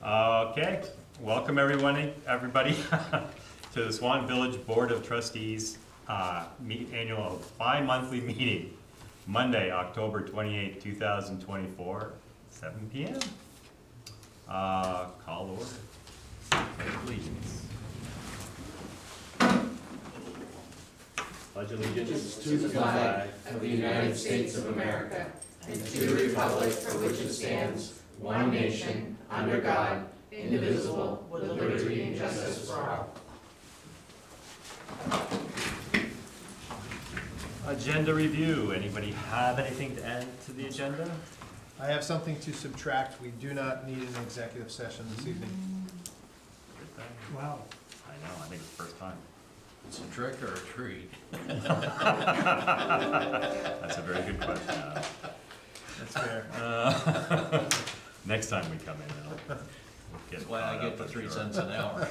Okay, welcome everybody to the Swanton Village Board of Trustees annual bi-monthly meeting, Monday, October 28th, 2024, 7 p.m. Call to order. Pledge allegiance. Pledge allegiance to the flag of the United States of America and to the republic for which it stands, one nation, under God, indivisible, with liberty and justice for all. Agenda review. Anybody have anything to add to the agenda? I have something to subtract. We do not need an executive session this evening. Good thing. Wow. I know, I think it's the first time. It's a trick or a treat? That's a very good question. That's fair. Next time we come in, we'll get That's why I caught get up, the I'm 3 sure. cents an hour.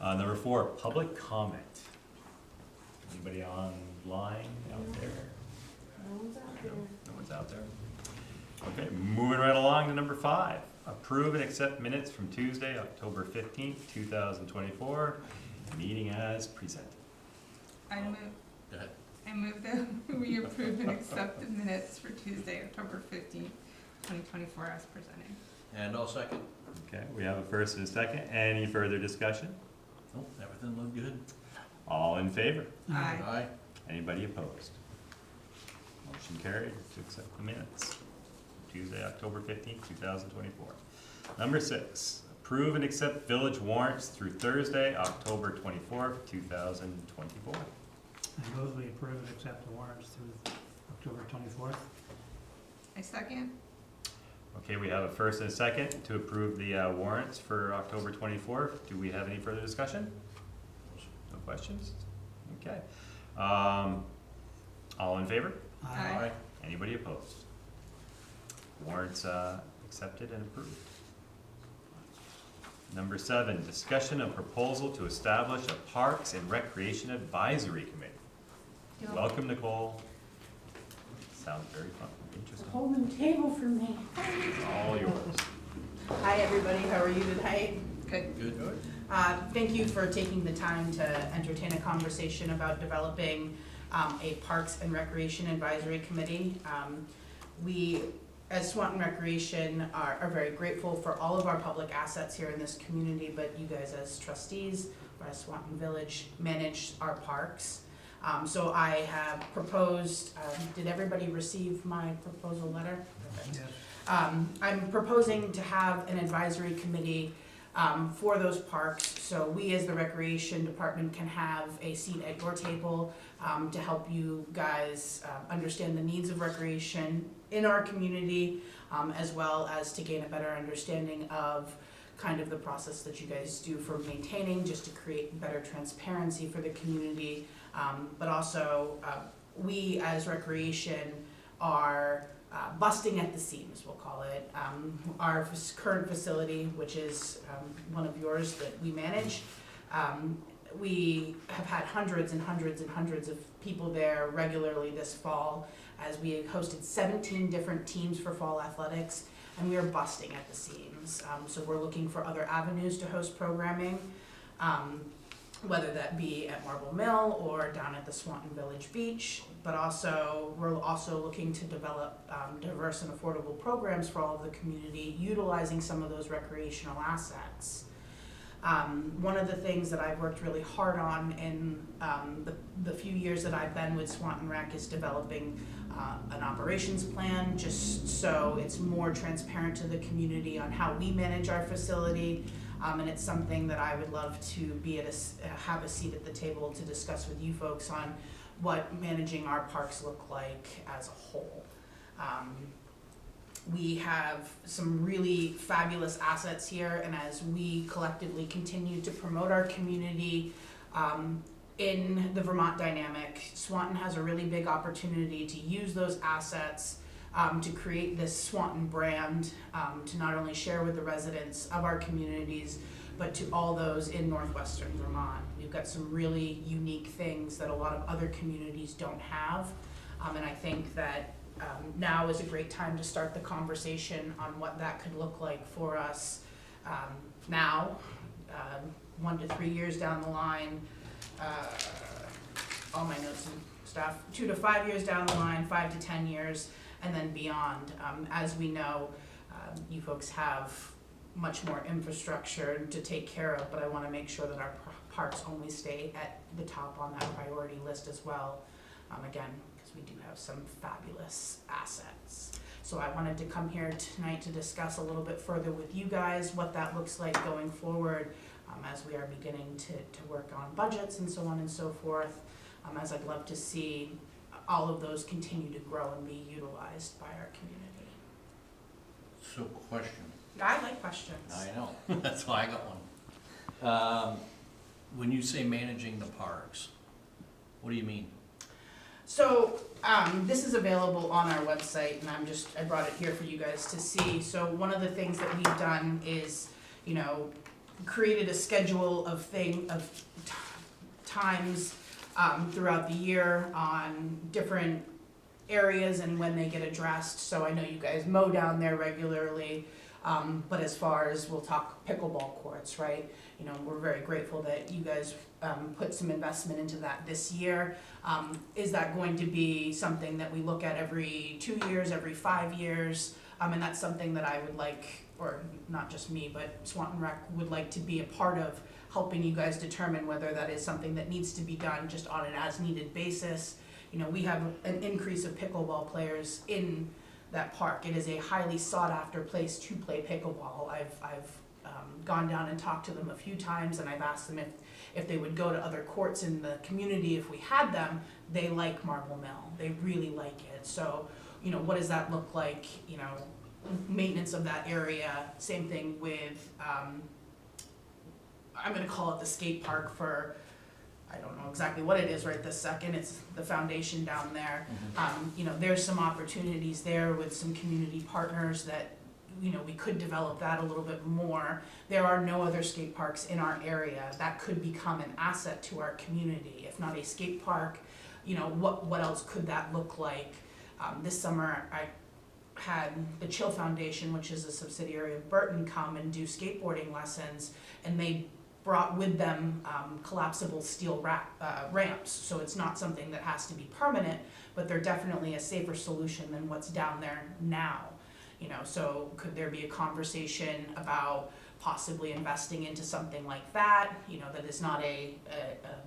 Number 4, public comment. Anybody online out there? No one's out there. No one's out there. Okay, moving right along to number 5. Approve and accept minutes from Tuesday, October 15th, 2024, meeting as presented. I move, Go ahead. I move that we approve and accept the minutes for Tuesday, October 15th, 2024 as presented. And I'll second. Okay, we have a first and a second. Any further discussion? Oh, everything looked good. All in favor? Aye. Aye. Anybody opposed? Motion carried to accept the minutes. Tuesday, October 15th, 2024. Number 6, approve and accept village warrants through Thursday, October 24th, 2024. I move we approve and accept the warrants through October 24th. I second. Okay, we have a first and a second to approve the warrants for October 24th. Do we have any further discussion? No questions? Okay. All in favor? Aye. Anybody opposed? Warrants accepted and approved. Number 7, discussion of proposal to establish a Parks and Recreation Advisory Committee. Yep. Welcome, Nicole. Sounds very fun, interesting. Holding the table for me. All yours. Hi, everybody. How are you tonight? Good. Good. Thank you for taking the time to entertain a conversation about developing a Parks and Recreation Advisory Committee. We, as Swanton Recreation, are very grateful for all of our public assets here in this community, but you guys as trustees, or as Swanton Village, manage our parks. So I have proposed, did everybody receive my proposal letter? Yes. I'm proposing to have an advisory committee for those parks, so we as the recreation department can have a seat at your table to help you guys understand the needs of recreation in our community, as well as to gain a better understanding of kind of the process that you guys do for maintaining, just to create better transparency for the community. But also, we as recreation are busting at the seams, we'll call it. Our current facility, which is one of yours that we manage, we have had hundreds and hundreds and hundreds of people there regularly this fall, as we hosted 17 different teams for fall athletics, and we are busting at the seams. So we're looking for other avenues to host programming, whether that be at Marble Mill or down at the Swanton Village Beach, but also we're also looking to develop diverse and affordable programs for all of the community, utilizing some of those recreational assets. One of the things that I've worked really hard on in the few years that I've been with Swanton Rec is developing an operations plan, just so it's more transparent to the community on how we manage our facility. And it's something that I would love to be have a seat at the table to discuss with you folks on what managing our parks look like as a whole. We have some really fabulous assets here, and as we collectively continue to promote our community in the Vermont dynamic, Swanton has a really big opportunity to use those assets to create this Swanton brand, to not only share with the residents of our communities, but to all those in northwestern Vermont. We've got some really unique things that a lot of other communities don't have, and I think that now is a great time to start the conversation on what that could look like for us now, 1 to 3 years down the line, all my notes and stuff, 2 to 5 years down the line, 5 to 10 years, and then beyond. As we know, you folks have much more infrastructure to take care of, but I want to make sure that our parks only stay at the top on that priority list as well. Again, because we do have some fabulous assets. So I wanted to come here tonight to discuss a little bit further with you guys what that looks like going forward, as we are beginning to work on budgets and so on and so forth, as I'd love to see all of those continue to grow and be utilized by our community. So question, I like questions. I know, that's why I got one. When you say managing the parks, what do you mean? So, this is available on our website, and I brought it here for you guys to see. So one of the things that we've done is, created a schedule of times, throughout the year on different areas and when they get addressed. So I know you guys mow down there regularly, but as far as, we'll talk pickleball courts, right? We're very grateful that you guys put some investment into that this year. Is that going to be something that we look at every 2 years, every 5 years? And that's something that I would like, or not just me, but Swanton Rec would like to be a part of, helping you guys determine whether that is something that needs to be done just on an as-needed basis. We have an increase of pickleball players in that park. It is a highly sought-after place to play pickleball. I've gone down and talked to them a few times, and I've asked them if they would go to other courts in the community if we had them. They like Marble Mill. They really like it. So, what does that look like? Maintenance of that area. Same thing with, I'm gonna call it the skate park for, I don't know exactly what it is right this second. It's the foundation down there. There's some opportunities there with some community partners that, we could develop that a little bit more. There are no other skate parks in our area. That could become an asset to our community. If not a skate park, what else could that look like? This summer, I had the Chill Foundation, which is a subsidiary of Burton, come and do skateboarding lessons, and they brought with them collapsible steel ramps. So it's not something that has to be permanent, but they're definitely a safer solution than what's down there now. So could there be a conversation about possibly investing into something like that, that is not a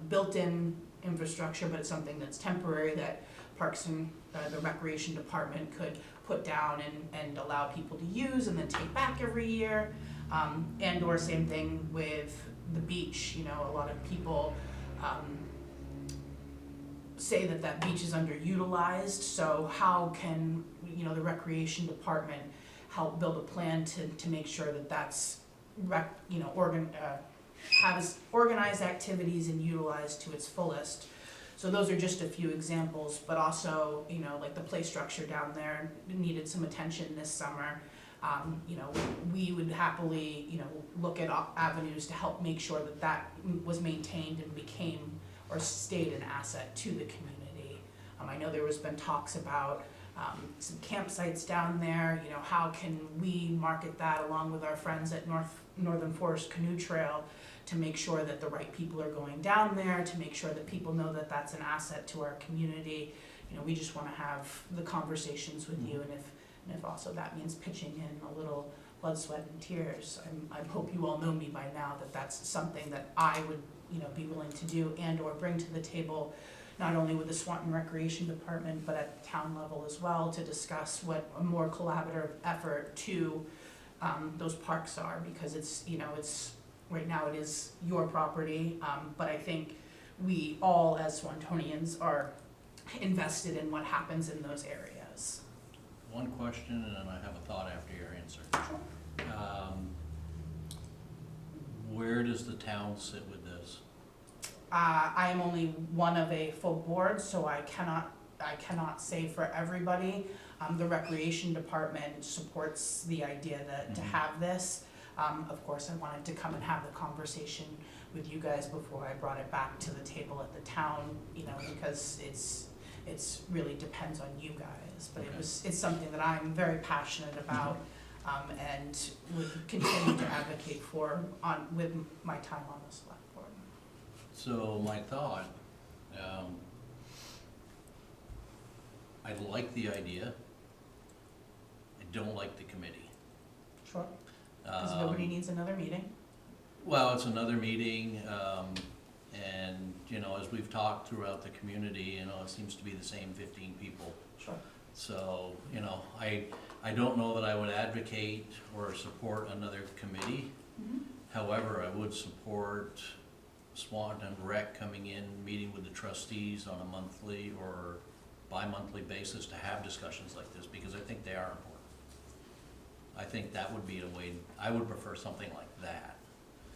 built-in infrastructure, but it's something that's temporary that Parks and the Recreation Department could put down and allow people to use and then take back every year, and or same thing with the beach. A lot of people say that beach is underutilized, so how can the Recreation Department help build a plan to make sure that that's has organized activities and utilized to its fullest. So those are just a few examples, but also, like the play structure down there needed some attention this summer. We would happily, look at avenues to help make sure that was maintained and became or stayed an asset to the community. I know there has been talks about some campsites down there. How can we market that along with our friends at Northern Forest Canoe Trail to make sure that the right people are going down there, to make sure that people know that that's an asset to our community. We just want to have the conversations with you, and if also that means pitching in a little blood, sweat, and tears. I hope you all know me by now that that's something that I would be willing to do and or bring to the table, not only with the Swanton Recreation Department, but at the town level as well, to discuss what a more collaborative effort to those parks are, because it's right now it is your property, but I think we all as Swantonians are invested in what happens in those areas. One question, and then I have a thought after your answer. Where does the town sit with this? I am only one of a full board, so I cannot say for everybody. The Recreation Department supports the idea to have this. Of course, I wanted to come and have the conversation with you guys before I brought it back to the table at the town, because it's really depends on you guys, but Okay. it's something that I'm very passionate about, and would continue to advocate for with my time on the select board. So my thought, I like the idea. I don't like the committee. Sure. Because nobody needs another meeting. Well, it's another meeting, and, you know, as we've talked throughout the community, you know, it seems to be the same 15 people. Sure. So, you know, I don't know that I would advocate or support another committee. Mhm. However, I would support Swanton Rec coming in, meeting with the trustees on a monthly or bi-monthly basis to have discussions like this, because I think they are important. I think that would be a way, I would prefer something like that.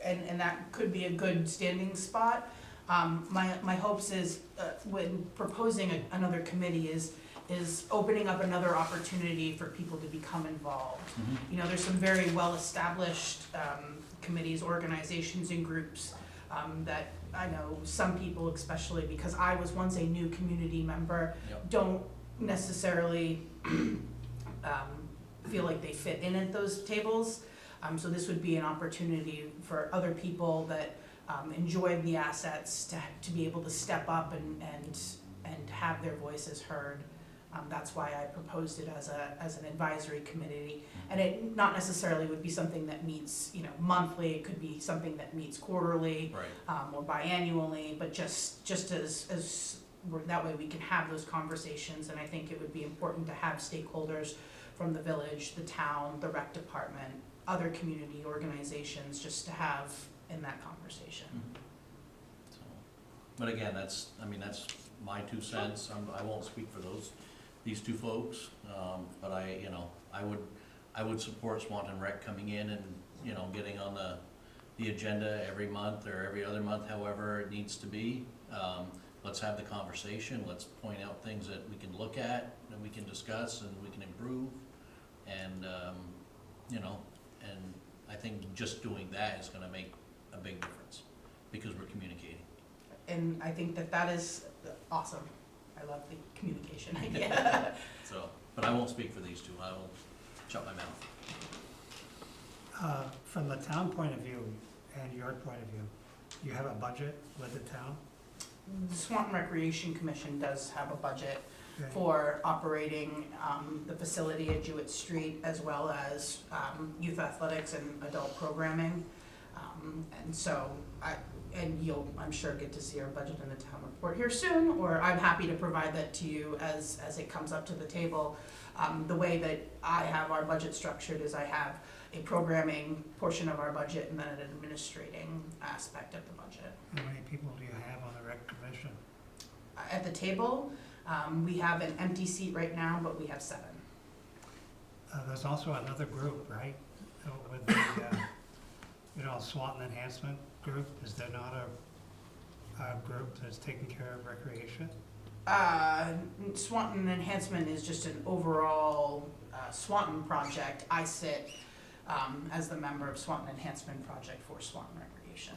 And that could be a good standing spot. My hopes is, when proposing another committee is opening up another opportunity for people to become involved. You know, there's some very well-established committees, organizations, and groups that I know some people, especially because I was once a new community member, Yep. don't necessarily feel like they fit in at those tables. So this would be an opportunity for other people that enjoy the assets to be able to step up and have their voices heard. That's why I proposed it as an advisory committee. And it not necessarily would be something that meets, you know, monthly, it could be something that meets quarterly, Right. or biannually, but just as that way we can have those conversations. And I think it would be important to have stakeholders from the village, the town, the rec department, other community organizations, just to have in that conversation. So, but again, that's my 2 cents. I won't speak for these two folks, but I would support Swanton Rec coming in and, you know, getting on the agenda every month or every other month, however it needs to be. Let's have the conversation, let's point out things that we can look at, that we can discuss, and we can improve. And, you know, and I think just doing that is gonna make a big difference, because we're communicating. And I think that is awesome. I love the communication idea. So, but I won't speak for these two, I will shut my mouth. From the town point of view and your point of view, you have a budget with the town? The Swanton Recreation Commission does have a budget Okay. for operating the facility at Jewett Street, as well as youth athletics and adult programming. And so you'll, I'm sure, get to see our budget in the town report here soon, or I'm happy to provide that to you as it comes up to the table. The way that I have our budget structured is I have a programming portion of our budget and then an administrating aspect of the budget. How many people do you have on the rec commission? At the table, we have an empty seat right now, but we have 7. There's also another group, right? With the, Swanton Enhancement Group, is there not a group that's taking care of recreation? Swanton Enhancement is just an overall Swanton project. I sit as the member of Swanton Enhancement Project for Swanton Recreation.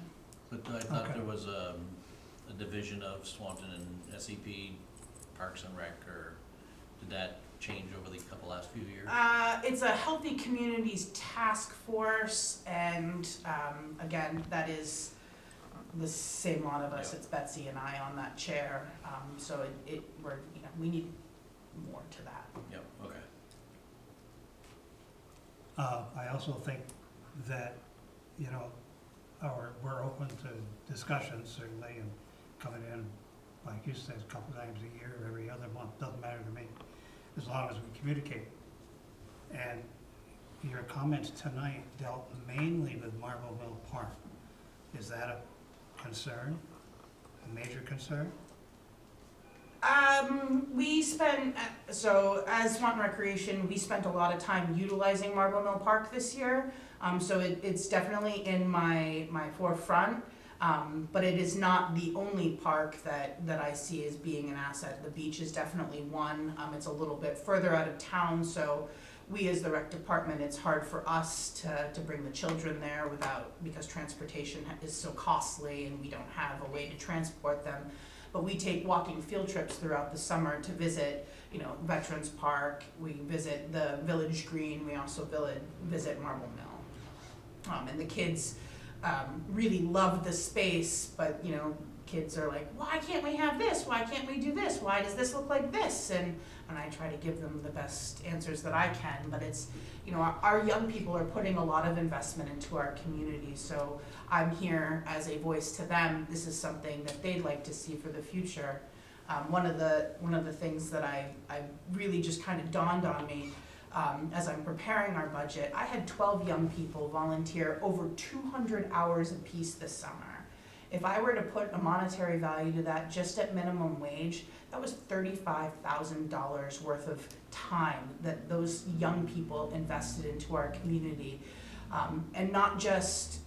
But I thought Okay. there was a division of Swanton and SEP, Parks and Rec, or did that change over the last few years? It's a Healthy Communities Task Force, and again, that is the same lot of us. Yeah. It's Betsy and I on that chair. So we need more to that. Yep, okay. I also think that, we're open to discussions certainly, and coming in, like you said, a couple times a year, every other month, doesn't matter to me, as long as we communicate. And your comments tonight dealt mainly with Marble Mill Park. Is that a concern, a major concern? We spent, so as Swanton Recreation, we spent a lot of time utilizing Marble Mill Park this year. So it's definitely in my forefront, but it is not the only park that I see as being an asset. The beach is definitely one. It's a little bit further out of town, so we as the rec department, it's hard for us to bring the children there because transportation is so costly and we don't have a way to transport them. but we take walking field trips throughout the summer to visit, you know, Veterans Park, we visit the Village Green, we also visit Marble Mill. And the kids really love the space, but, you know, kids are like, why can't we have this? Why can't we do this? Why does this look like this? And I try to give them the best answers that I can, but it's, you know, our young people are putting a lot of investment into our community, so I'm here as a voice to them. This is something that they'd like to see for the future. One of the things that I really just kind of dawned on me as I'm preparing our budget, I had 12 young people volunteer over 200 hours apiece this summer. If I were to put a monetary value to that, just at minimum wage, that was $35,000 worth of time that those young people invested into our community. And not just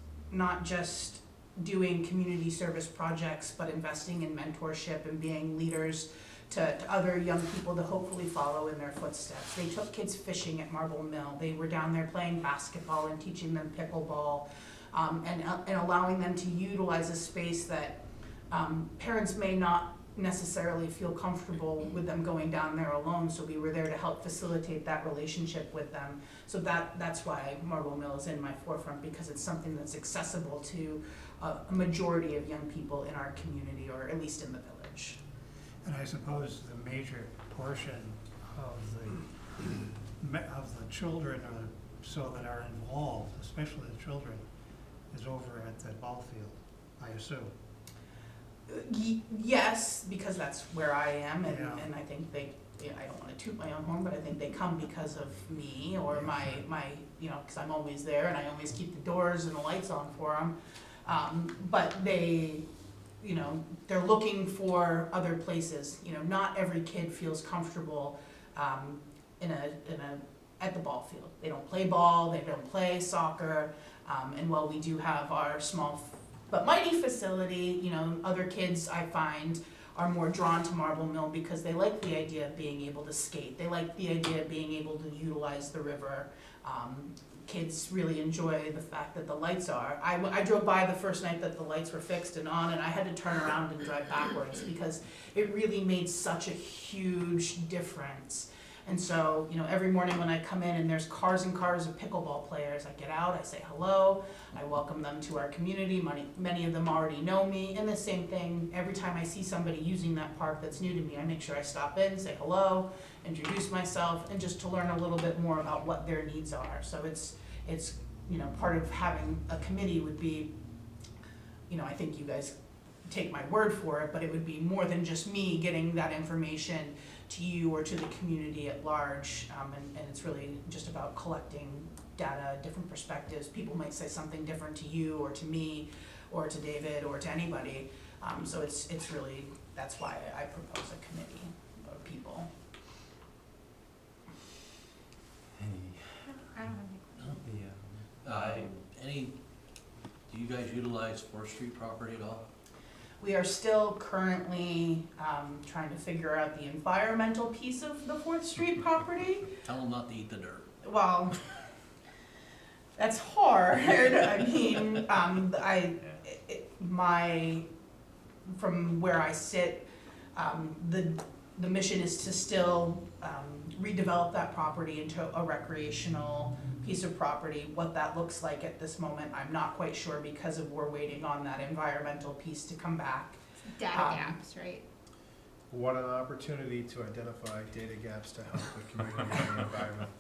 doing community service projects, but investing in mentorship and being leaders to other young people to hopefully follow in their footsteps. They took kids fishing at Marble Mill. They were down there playing basketball and teaching them pickleball. And allowing them to utilize a space that parents may not necessarily feel comfortable with them going down there alone, so we were there to help facilitate that relationship with them. So that's why Marble Mill is in my forefront, because it's something that's accessible to a majority of young people in our community, or at least in the village. And I suppose the major portion of the children that are involved, especially the children, is over at the ball field, I assume. Yes, because that's where I am, and, Yeah. and I think they, you know, I don't wanna toot my own horn, but I think they come because of me, or my, you know, cause I'm always there, and I always keep the doors and the lights on for them. But they, you know, they're looking for other places, you know, not every kid feels comfortable, at the ball field. They don't play ball, they don't play soccer, and while we do have our small but mighty facility, you know, other kids I find are more drawn to Marble Mill because they like the idea of being able to skate. They like the idea of being able to utilize the river. Kids really enjoy the fact that the lights are. I drove by the first night that the lights were fixed and on, and I had to turn around and drive backwards because it really made such a huge difference. And so, you know, every morning when I come in and there's cars and cars of pickleball players, I get out, I say hello, I welcome them to our community. Many of them already know me, and the same thing, every time I see somebody using that park that's new to me, I make sure I stop in, say hello, introduce myself, and just to learn a little bit more about what their needs are. So it's you know, part of having a committee would be, you know, I think you guys take my word for it, but it would be more than just me getting that information to you or to the community at large, and it's really just about collecting data, different perspectives. People might say something different to you or to me or to David or to anybody, so it's really, that's why I propose a committee of people. I don't have Do you guys utilize 4th Street property at all? We are still currently trying to figure out the environmental piece of the 4th Street property. Tell them not to eat the dirt. Well, that's hard. I mean, from where I sit, the mission is to still redevelop that property into a recreational piece of property. What that looks like at this moment, I'm not quite sure, because we're waiting on that environmental piece to come back. data gaps, right? What an opportunity to identify data gaps to help the community and the environment.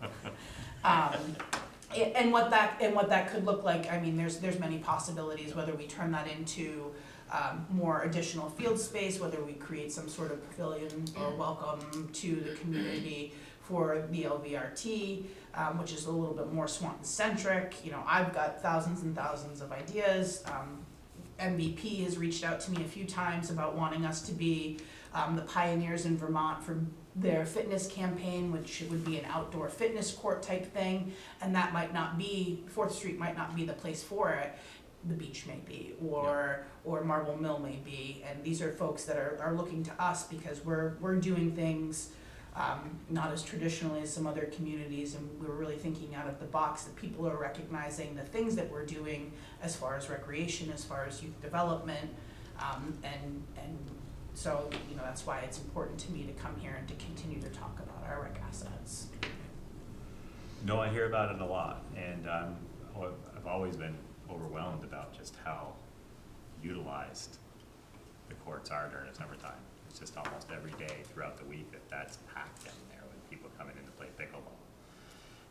And what that could look like, I mean, there's many possibilities, whether we turn that into more additional field space, whether we create some sort of pavilion or welcome to the community for the LVRT, which is a little bit more Swanton-centric. You know, I've got thousands and thousands of ideas. MVP has reached out to me a few times about wanting us to be the pioneers in Vermont for their fitness campaign, which would be an outdoor fitness court type thing, and that might not be, 4th Street might not be the place for it. The beach may be, or Marble Mill may be, and these are folks that are looking to us because we're doing things not as traditionally as some other communities, and we're really thinking out of the box, that people are recognizing the things that we're doing as far as recreation, as far as youth development, and So, that's why it's important to me to come here and to continue to talk about our rec assets. No, I hear about it a lot, and I've always been overwhelmed about just how utilized the courts are during the summertime. It's just almost every day throughout the week that's packed down there with people coming in to play pickleball.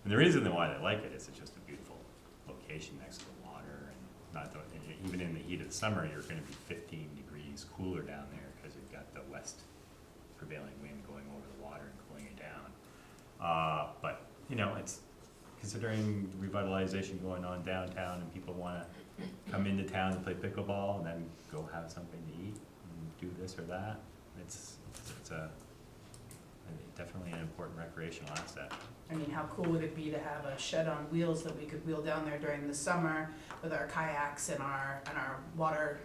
And the reason why they like it is it's just a beautiful location next to the water, and even in the heat of the summer, you're gonna be 15 degrees cooler down there because you've got the west prevailing wind going over the water and cooling it down. But it's considering revitalization going on downtown, and people wanna come into town to play pickleball and then go have something to eat and do this or that. It's definitely an important recreational asset. I mean, how cool would it be to have a shed on wheels that we could wheel down there during the summer with our kayaks and our water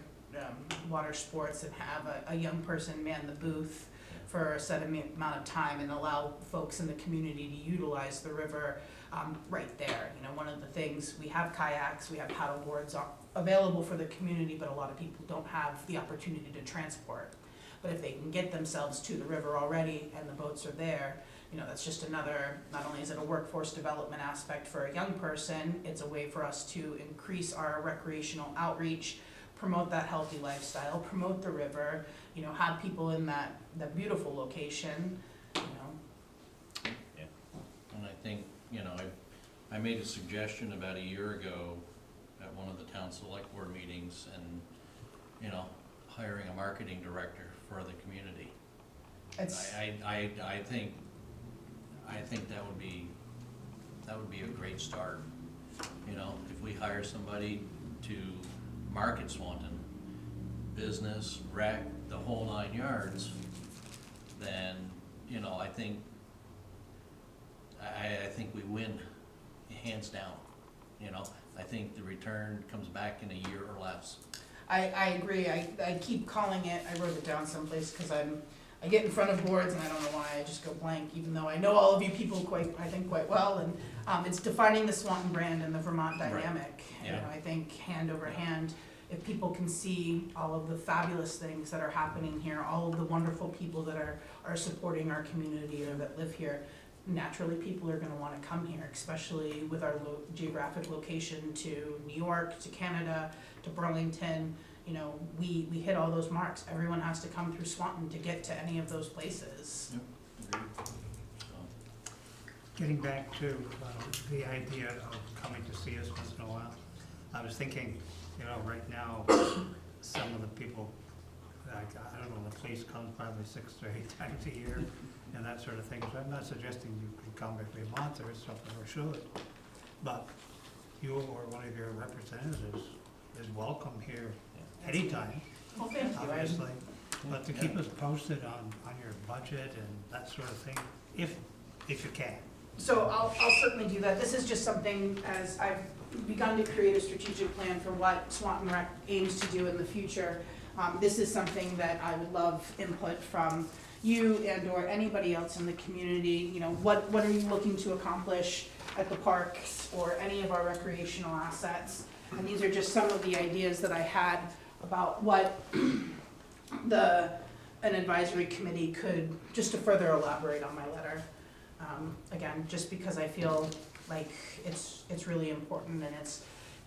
sports, and have a young person man the booth for a set amount of time and allow folks in the community to utilize the river right there. One of the things, we have kayaks, we have paddle boards available for the community, but a lot of people don't have the opportunity to transport. But if they can get themselves to the river already and the boats are there, that's just another, not only is it a workforce development aspect for a young person, it's a way for us to increase our recreational outreach, promote that healthy lifestyle, promote the river, have people in that beautiful location, And I think, I made a suggestion about a year ago at one of the town select board meetings, and, hiring a marketing director for the community. It's, I think that would be a great start. If we hire somebody to market Swanton, business, rec, the whole 9 yards, then, I think we win, hands down. I think the return comes back in a year or less. I agree, I keep calling it, I wrote it down someplace, because I get in front of boards and I don't know why, I just go blank, even though I know all of you people quite well, and it's defining the Swanton brand and the Vermont dynamic. Yeah. I think hand over hand, if people can see all of the fabulous things that are happening here, all of the wonderful people that are supporting our community or that live here, naturally people are gonna wanna come here, especially with our geographic location to New York, to Canada, to Burlington. We hit all those marks. Everyone has to come through Swanton to get to any of those places. Yep, agreed. So, Getting back to the idea of coming to see us once in a while, I was thinking, right now, some of the people, like, I don't know, the police comes probably 6 to 8 times a year and that sort of thing. So I'm not suggesting you can come every month or something, or should, but you or one of your representatives is welcome here anytime, Well, thank you. obviously. But to keep us posted on your budget and that sort of thing, if you can. So I'll certainly do that. This is just something, as I've begun to create a strategic plan for what Swanton Rec aims to do in the future. This is something that I would love input from you and or anybody else in the community. What are you looking to accomplish at the parks or any of our recreational assets? And these are just some of the ideas that I had about what an advisory committee could, just to further elaborate on my letter. Again, just because I feel like it's really important, and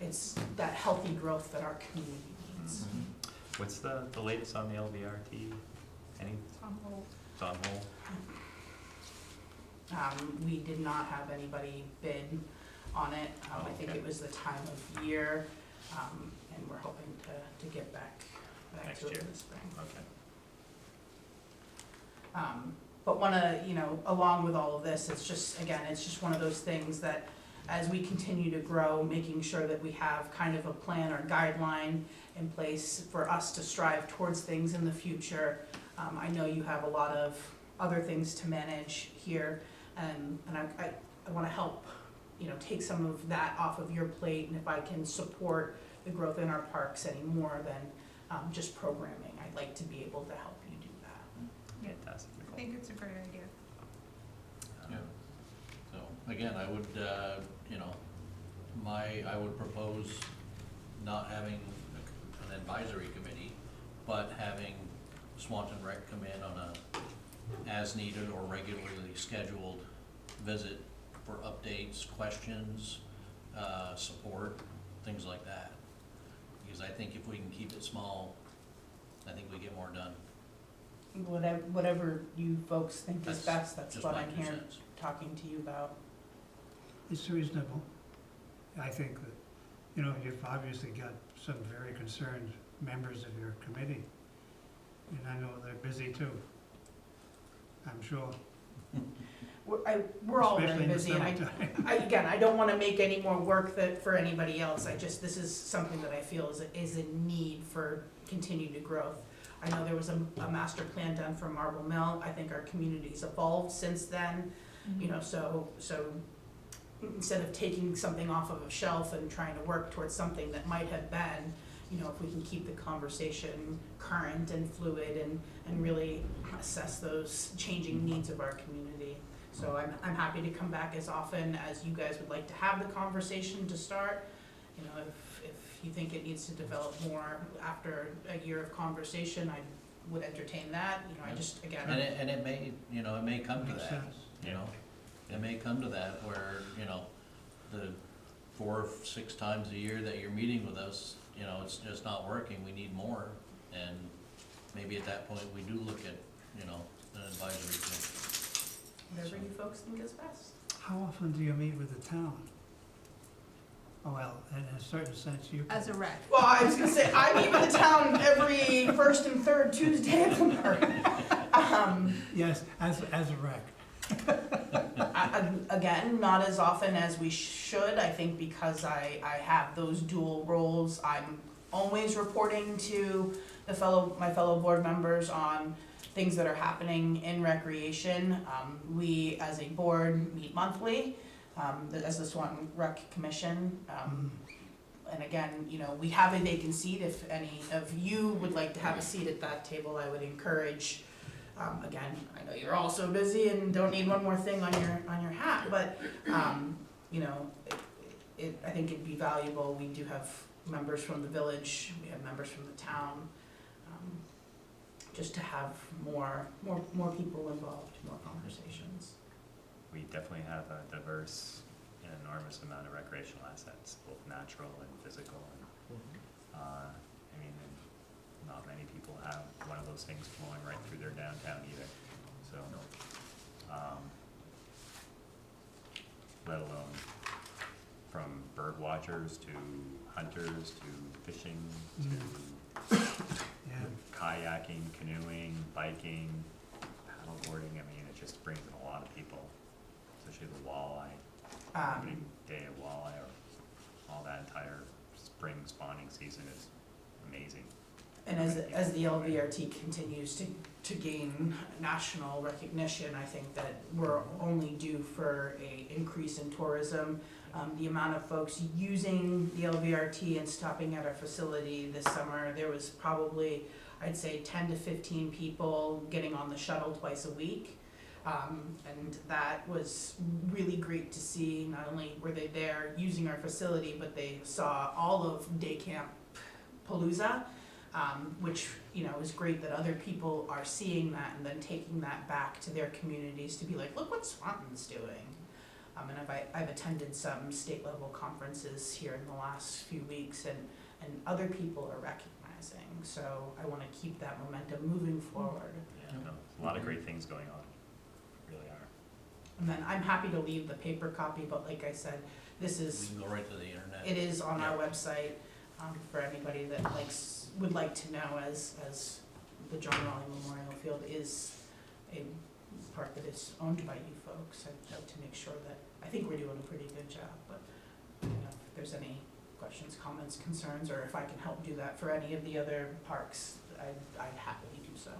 it's that healthy growth that our community needs. What's the latest on the LVRT? Any? It's on hold. It's on hold? We did not have anybody bid on it. I think it was the time of year, and we're hoping to get back Next to it year. in the spring. Okay. But along with all of this, it's just one of those things that as we continue to grow, making sure that we have kind of a plan or guideline in place for us to strive towards things in the future. I know you have a lot of other things to manage here, and I wanna help, take some of that off of your plate, and if I can support the growth in our parks any more than just programming, I'd like to be able to help you do that. Fantastic. I think it's a great idea. Yeah. So, again, I would, I would propose not having an advisory committee, but having Swanton Rec come in on a as-needed or regularly scheduled visit for updates, questions, support, things like that. Because I think if we can keep it small, I think we get more done. Whatever you folks think is best, that's just what my I'm 2 here cents. talking to you about. It's reasonable. I think that, you know, you've obviously got some very concerned members of your committee, and I know they're busy too. I'm sure. We're all very Especially in the busy, and summertime. again, I don't wanna make any more work for anybody else, this is something that I feel is a need for continued growth. I know there was a master plan done for Marble Mill, I think our community's evolved since then, you know, so instead of taking something off of a shelf and trying to work towards something that might have been, you know, if we can keep the conversation current and fluid and really assess those changing needs of our community. So I'm happy to come back as often as you guys would like to have the conversation to start. You know, if you think it needs to develop more after a year of conversation, I would entertain that, you know, I just, again. And it may, you know, it may come to Makes that, sense. you know? It may come to that where, you know, the 4 or 6 times a year that you're meeting with us, you know, it's just not working, we need more. And maybe at that point, we do look at, you know, an advisory committee. Whatever you folks think is best. How often do you meet with the town? Oh, well, in a certain sense, you. As a rec. Well, I was gonna say, I meet with the town every first and third Tuesday of the month. Yes, as a rec. Again, not as often as we should, I think because I have those dual roles, I'm always reporting to my fellow board members on things that are happening in recreation. We, as a board, meet monthly, as the Swanton Rec Commission. And again, you know, we have a vacant seat. If any of you would like to have a seat at that table, I would encourage. Again, I know you're all so busy and don't need one more thing on your hat, but you know, I think it'd be valuable. We do have members from the village, we have members from the town, just to have more people involved, more conversations. We definitely have a diverse and enormous amount of recreational assets, both natural and physical. And, I mean, not many people have one of those things flowing right through their downtown either. So, let alone from bird watchers to hunters to fishing to Yeah. kayaking, canoeing, biking, paddleboarding. I mean, it just brings in a lot of people, especially the walleye, opening day of walleye, or all that entire spring spawning season is amazing. And as the LVRT continues to gain national recognition, I think that we're only due for a increase in tourism. The amount of folks using the LVRT and stopping at our facility this summer, there was probably, I'd say 10 to 15 people getting on the shuttle twice a week. And that was really great to see. Not only were they there using our facility, but they saw all of Day Camp Palooza. Which, you know, is great that other people are seeing that and then taking that back to their communities to be like, look what Swanton's doing. And I've attended some state level conferences here in the last few weeks, and other people are recognizing. So I want to keep that momentum moving forward. Yeah, no, a lot of great things going on, really are. And then I'm happy to leave the paper copy, but like I said, this We is, can go right to the internet. it is on our website, for anybody that would like to know, as the John Raleigh Memorial Field is a park that is owned by you folks. I'd like to make sure that, I think we're doing a pretty good job, but you know, if there's any questions, comments, concerns, or if I can help do that for any of the other parks, I'd happily do so.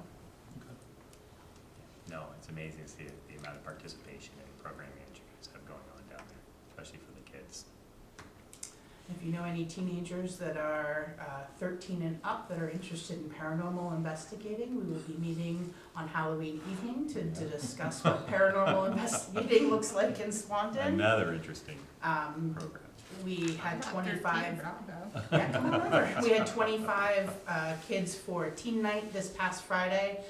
No, it's amazing to see the amount of participation and programming that you guys have going on down there, especially for the kids. If you know any teenagers that are 13 and up that are interested in paranormal investigating, we will be meeting on Halloween evening to discuss what paranormal investigating looks like in Swanton. Another interesting Um, program. we had I'm not 25. 13, but I'll go. Yeah, come on over. We had 25 kids for teen night this past Friday,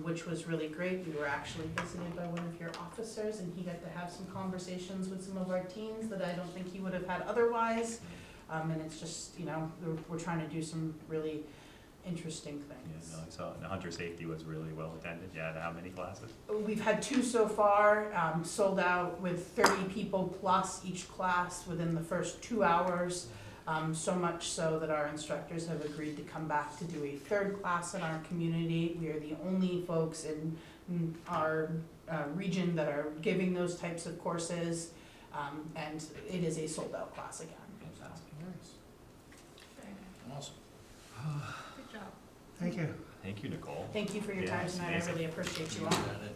which was really great. We were actually visited by one of your officers, and he got to have some conversations with some of our teens that I don't think he would have had otherwise. And it's just, you know, we're trying to do some really interesting things. Yeah, no, I saw, and the hunter safety was really well attended. Yeah, how many classes? We've had 2 so far, sold out with 30 people plus each class within the first 2 hours. So much so that our instructors have agreed to come back to do a 3rd class in our community. We are the only folks in our region that are giving those types of courses. And it is a sold out class again. So. Very nice. Awesome. Good job. Thank you. Thank you, Nicole. Thank you for your Yeah, time it's tonight. I amazing. really appreciate you You all. got it.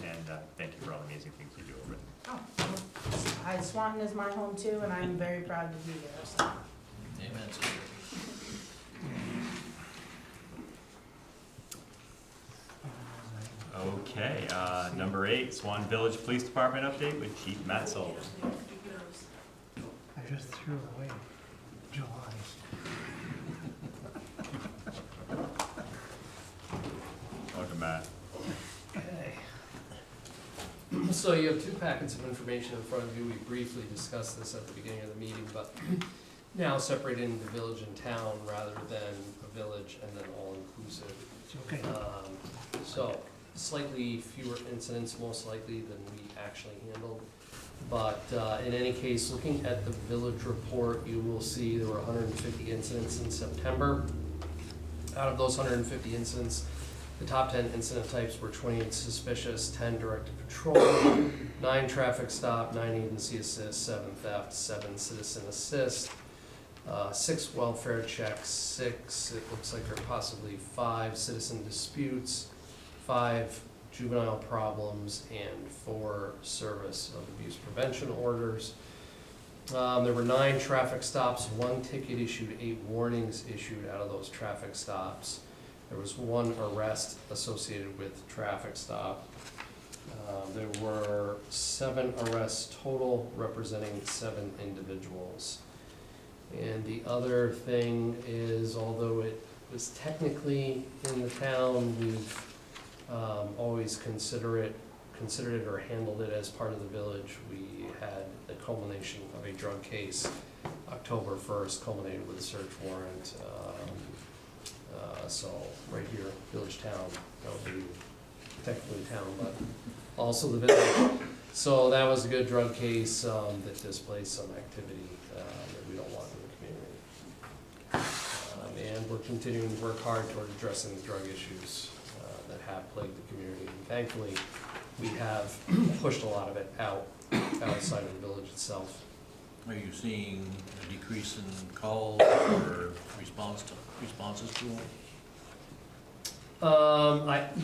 And thank you for all the amazing things you do over there. Oh, Swanton is my home too, and I'm very proud to be there. So. Amen, sister. Okay, number 8, Swanton Village Police Department update with Chief Matt Sullivan. I just threw away July's. Welcome, Matt. Okay. So you have 2 packets of information in front of you. We briefly discussed this at the beginning of the meeting, but now separated into village and town rather than a village and then all-inclusive. It's okay. So slightly fewer incidents most likely than we actually handled. But in any case, looking at the village report, you will see there were 150 incidents in September. Out of those 150 incidents, the top 10 incident types were 28 suspicious, 10 directed patrol, 9 traffic stop, 9 agency assist, 7 theft, 7 citizen assist, 6 welfare checks, 6, it looks like there are possibly 5 citizen disputes, 5 juvenile problems, and 4 service of abuse prevention orders. There were 9 traffic stops, 1 ticket issued, 8 warnings issued out of those traffic stops. There was 1 arrest associated with traffic stop. There were 7 arrests total, representing 7 individuals. And the other thing is, although it was technically in the town, we've always considered it or handled it as part of the village. We had the culmination of a drug case, October 1st, culminated with a search warrant. So right here, village town, that would be technically town, but also the village. So that was a good drug case that displaced some activity that we don't want in the community. And we're continuing to work hard toward addressing the drug issues that have plagued the community. And thankfully, we have pushed a lot of it outside of the village itself. Are you seeing a decrease in calls or responses to them?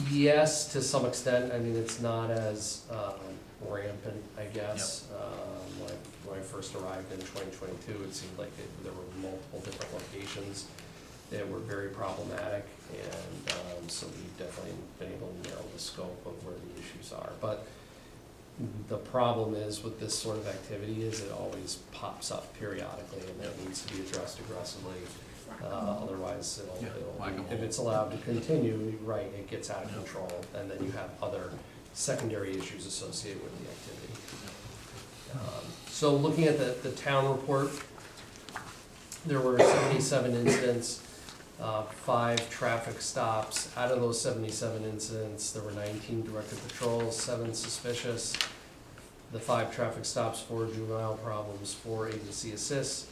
Yes, to some extent. I mean, it's not as rampant, I guess. When I first arrived in 2022, it seemed like there were multiple different locations that were very problematic, and so we've definitely been able to narrow the scope of where the issues are. But the problem is with this sort of activity is it always pops up periodically, and that needs to be addressed aggressively. Otherwise, if it's allowed to continue, right, it gets out of control, and then you have other secondary issues associated with the activity. So looking at the town report, there were 77 incidents, 5 traffic stops. Out of those 77 incidents, there were 19 directed patrols, 7 suspicious. The 5 traffic stops, 4 juvenile problems, 4 agency assists,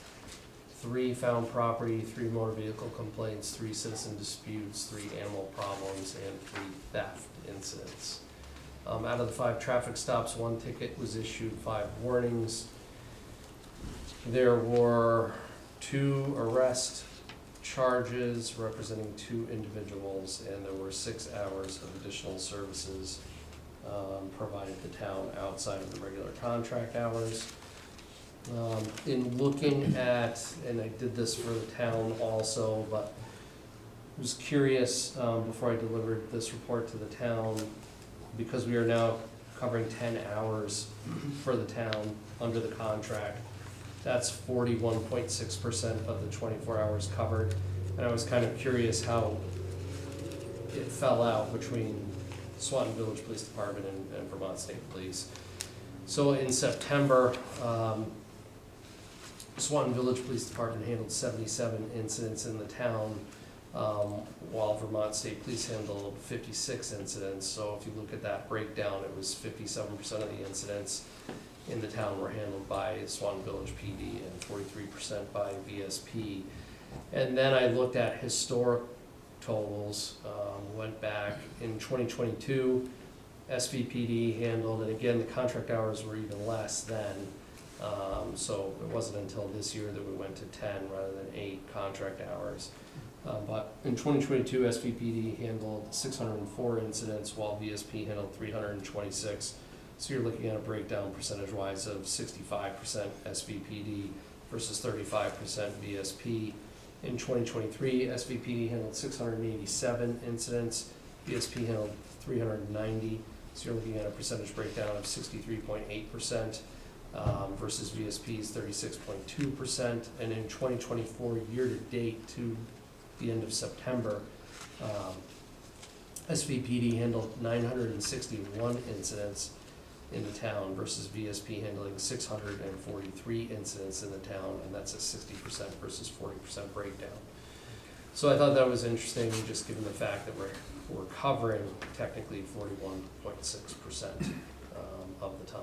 3 found property, 3 motor vehicle complaints, 3 citizen disputes, 3 animal problems, and 3 theft incidents. Out of the 5 traffic stops, 1 ticket was issued, 5 warnings. There were 2 arrest charges representing 2 individuals, and there were 6 hours of additional services provided to town outside of the regular contract hours. In looking at, and I did this for the town also, but I was curious before I delivered this report to the town, because we are now covering 10 hours for the town under the contract, That's 41.6% of the 24 hours covered. And I was kind of curious how it fell out between Swanton Village Police Department and Vermont State Police. So in September, Swanton Village Police Department handled 77 incidents in the town, while Vermont State Police handled 56 incidents. So if you look at that breakdown, it was 57% of the incidents in the town were handled by Swanton Village PD and 43% by VSP. And then I looked at historic totals, went back in 2022, SVPD handled, and again, the contract hours were even less then. So it wasn't until this year that we went to 10 rather than 8 contract hours. But in 2022, SVPD handled 604 incidents while VSP handled 326. So you're looking at a breakdown percentage-wise of 65% SVPD versus 35% VSP. In 2023, SVPD handled 687 incidents, VSP handled 390. So you're looking at a percentage breakdown of 63.8%. Versus VSP's 36.2%, and in 2024 year-to-date to the end of September, SVPD handled 961 incidents in the town versus VSP handling 643 incidents in the town, and that's a 60% versus 40% breakdown. So I thought that was interesting, just given the fact that we're covering technically 41.6% of the time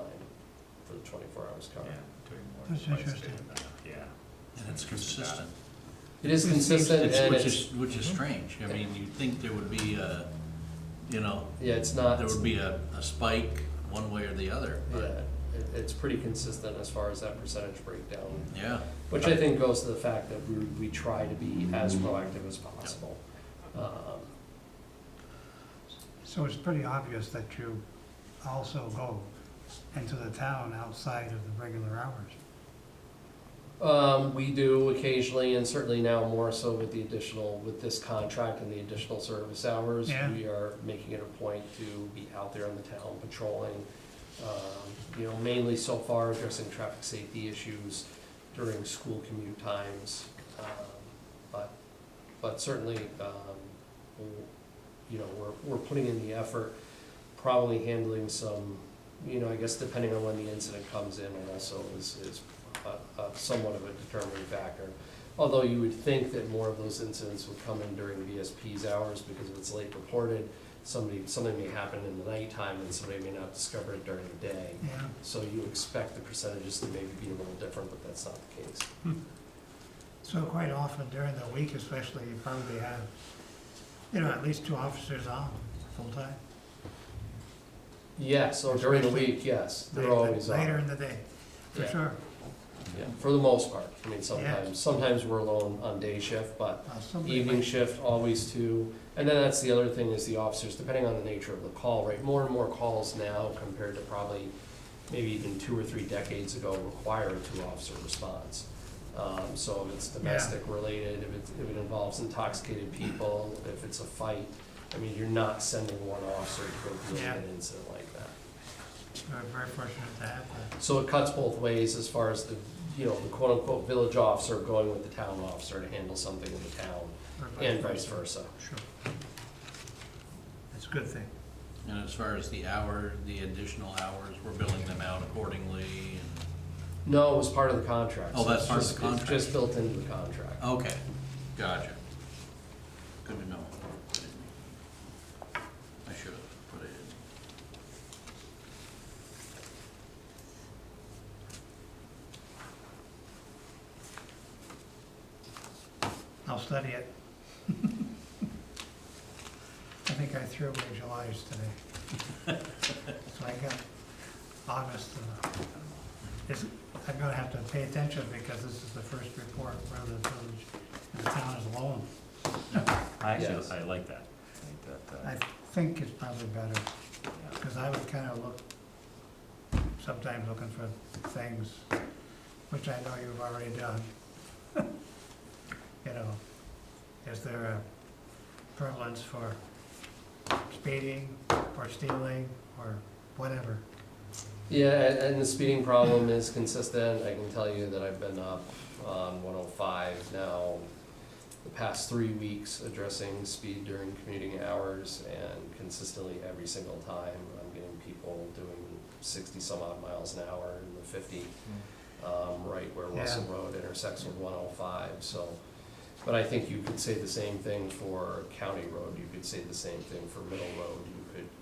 for the 24 hours covered. Yeah, doing more That's than twice interesting. the amount, yeah. And it's consistent. It is consistent, and Which is strange. I mean, you'd think there would be a, yeah, it's not, there would be a spike one way or the other, yeah, but, it's pretty consistent as far as that percentage breakdown, yeah. which I think goes to the fact that we try to be as proactive as possible. So it's pretty obvious that you also go into the town outside of the regular hours. We do occasionally, and certainly now more so with with this contract and the additional service hours. Yeah. We are making it a point to be out there in the town patrolling. Mainly so far addressing traffic safety issues during school commute times. But certainly, we're putting in the effort, probably handling some, I guess depending on when the incident comes in also is somewhat of a determining factor. Although you would think that more of those incidents would come in during VSP's hours, because if it's late reported, something may happen in the nighttime and somebody may not discover it during the day. Yeah. So you expect the percentages to maybe be a little different, but that's not the case. So quite often during the week especially, you probably have, at least 2 officers on full-time. Yeah, so during the Especially week, yes, they're always on. Later in the day, for Yeah. sure. Yeah, for the most part. I mean, sometimes we're alone on day shift, but Somebody evening might- shift, always 2. And then that's the other thing is the officers, depending on the nature of the call, right? More and more calls now compared to probably maybe even 2 or 3 decades ago require a 2-officer response. So if it's domestic related, if it involves intoxicated people, if it's a fight, I mean, you're not sending 1 officer to go deal Yeah. with an incident like that. We're very fortunate to have that. So it cuts both ways as far as the quote-unquote village officer going with the town officer to handle something in the town, and vice versa. Sure. It's a good thing. And as far as the additional hours, we're billing them out accordingly, and, No, it was part of the contract. Oh, so that's it's part of just- the contract. It's just built into the contract. okay, gotcha. Good to know. I should have put it in. I'll study it. I think I threw away July's today. So I got August. I'm gonna have to pay attention because this is the first report where the village and the town is alone. Yes. I like that. I think that, I think it's probably better, yeah. because I would kind of look, sometimes looking for things, which I know you've already done. Is there a prevalence for speeding or stealing or whatever? Yeah, and the speeding problem is consistent. I can tell you that I've been up on 105 now the past 3 weeks addressing speed during commuting hours, and consistently every single time I'm getting people doing 60 some odd miles an hour in the 50, right where Wilson Road intersects with 105. So, but I think you could say the same thing for County Road. You could say the same thing for Middle Road.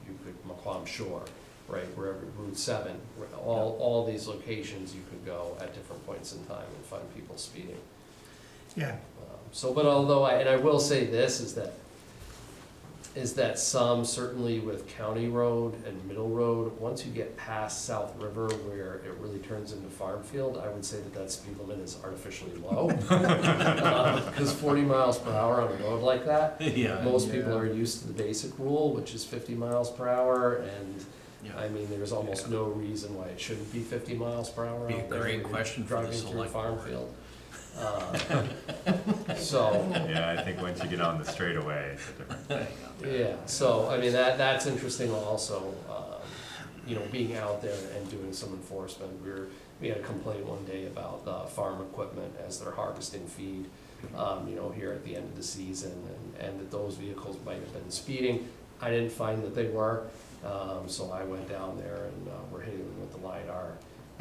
You could Maquam Shore, right, wherever, Route 7, all these locations you could go at different points in time and find people speeding. Yeah, So, but although I will say this, is that some, certainly with County Road and Middle Road, once you get past South River where it really turns into farm field, I would say that speed limit is artificially low. Because 40 miles per hour on a road like that, most people are used to the basic rule, which is 50 miles per hour, and I mean, there's almost no reason why it shouldn't be 50 miles per hour Be a out there great when you're question for the driving through a select farm board. field. So, Yeah, I think once you get on the straightaway, it's a different. yeah, so, I mean, that's interesting also, being out there and doing some enforcement. We had a complaint one day about farm equipment as they're harvesting feed, here at the end of the season, and that those vehicles might have been speeding. I didn't find that they were, so I went down there and we're hitting them with the LiDAR,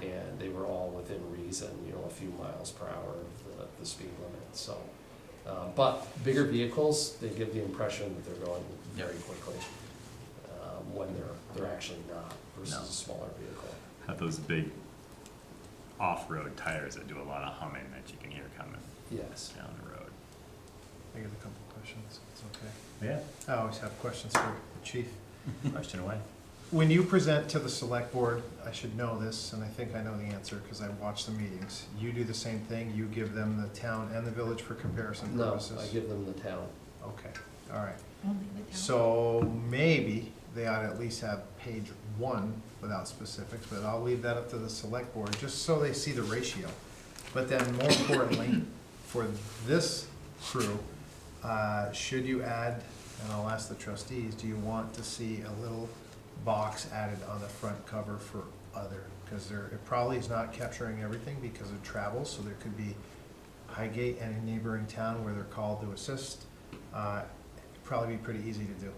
and they were all within reason, a few miles per hour of the speed limit, so. But bigger vehicles, they give the impression that they're going very quickly, when they're actually not, versus No. a smaller vehicle. Have those big off-road tires that do a lot of humming that you can hear coming Yes. down the road. I got a couple questions, if it's okay. Yeah. I always have questions for the chief. Question away. When you present to the select board, I should know this, and I think I know the answer because I watch the meetings. You do the same thing, you give them the town and the village for comparison No, purposes? I give them the town. Okay, all right. Only the town. So maybe they ought to at least have page 1 without specifics, but I'll leave that up to the select board, just so they see the ratio. But then more importantly, for this crew, should you add, and I'll ask the trustees, do you want to see a little box added on the front cover for other? Because it probably is not capturing everything because of travel, so there could be Highgate and a neighboring town where they're called to assist. It'd probably be pretty easy to do.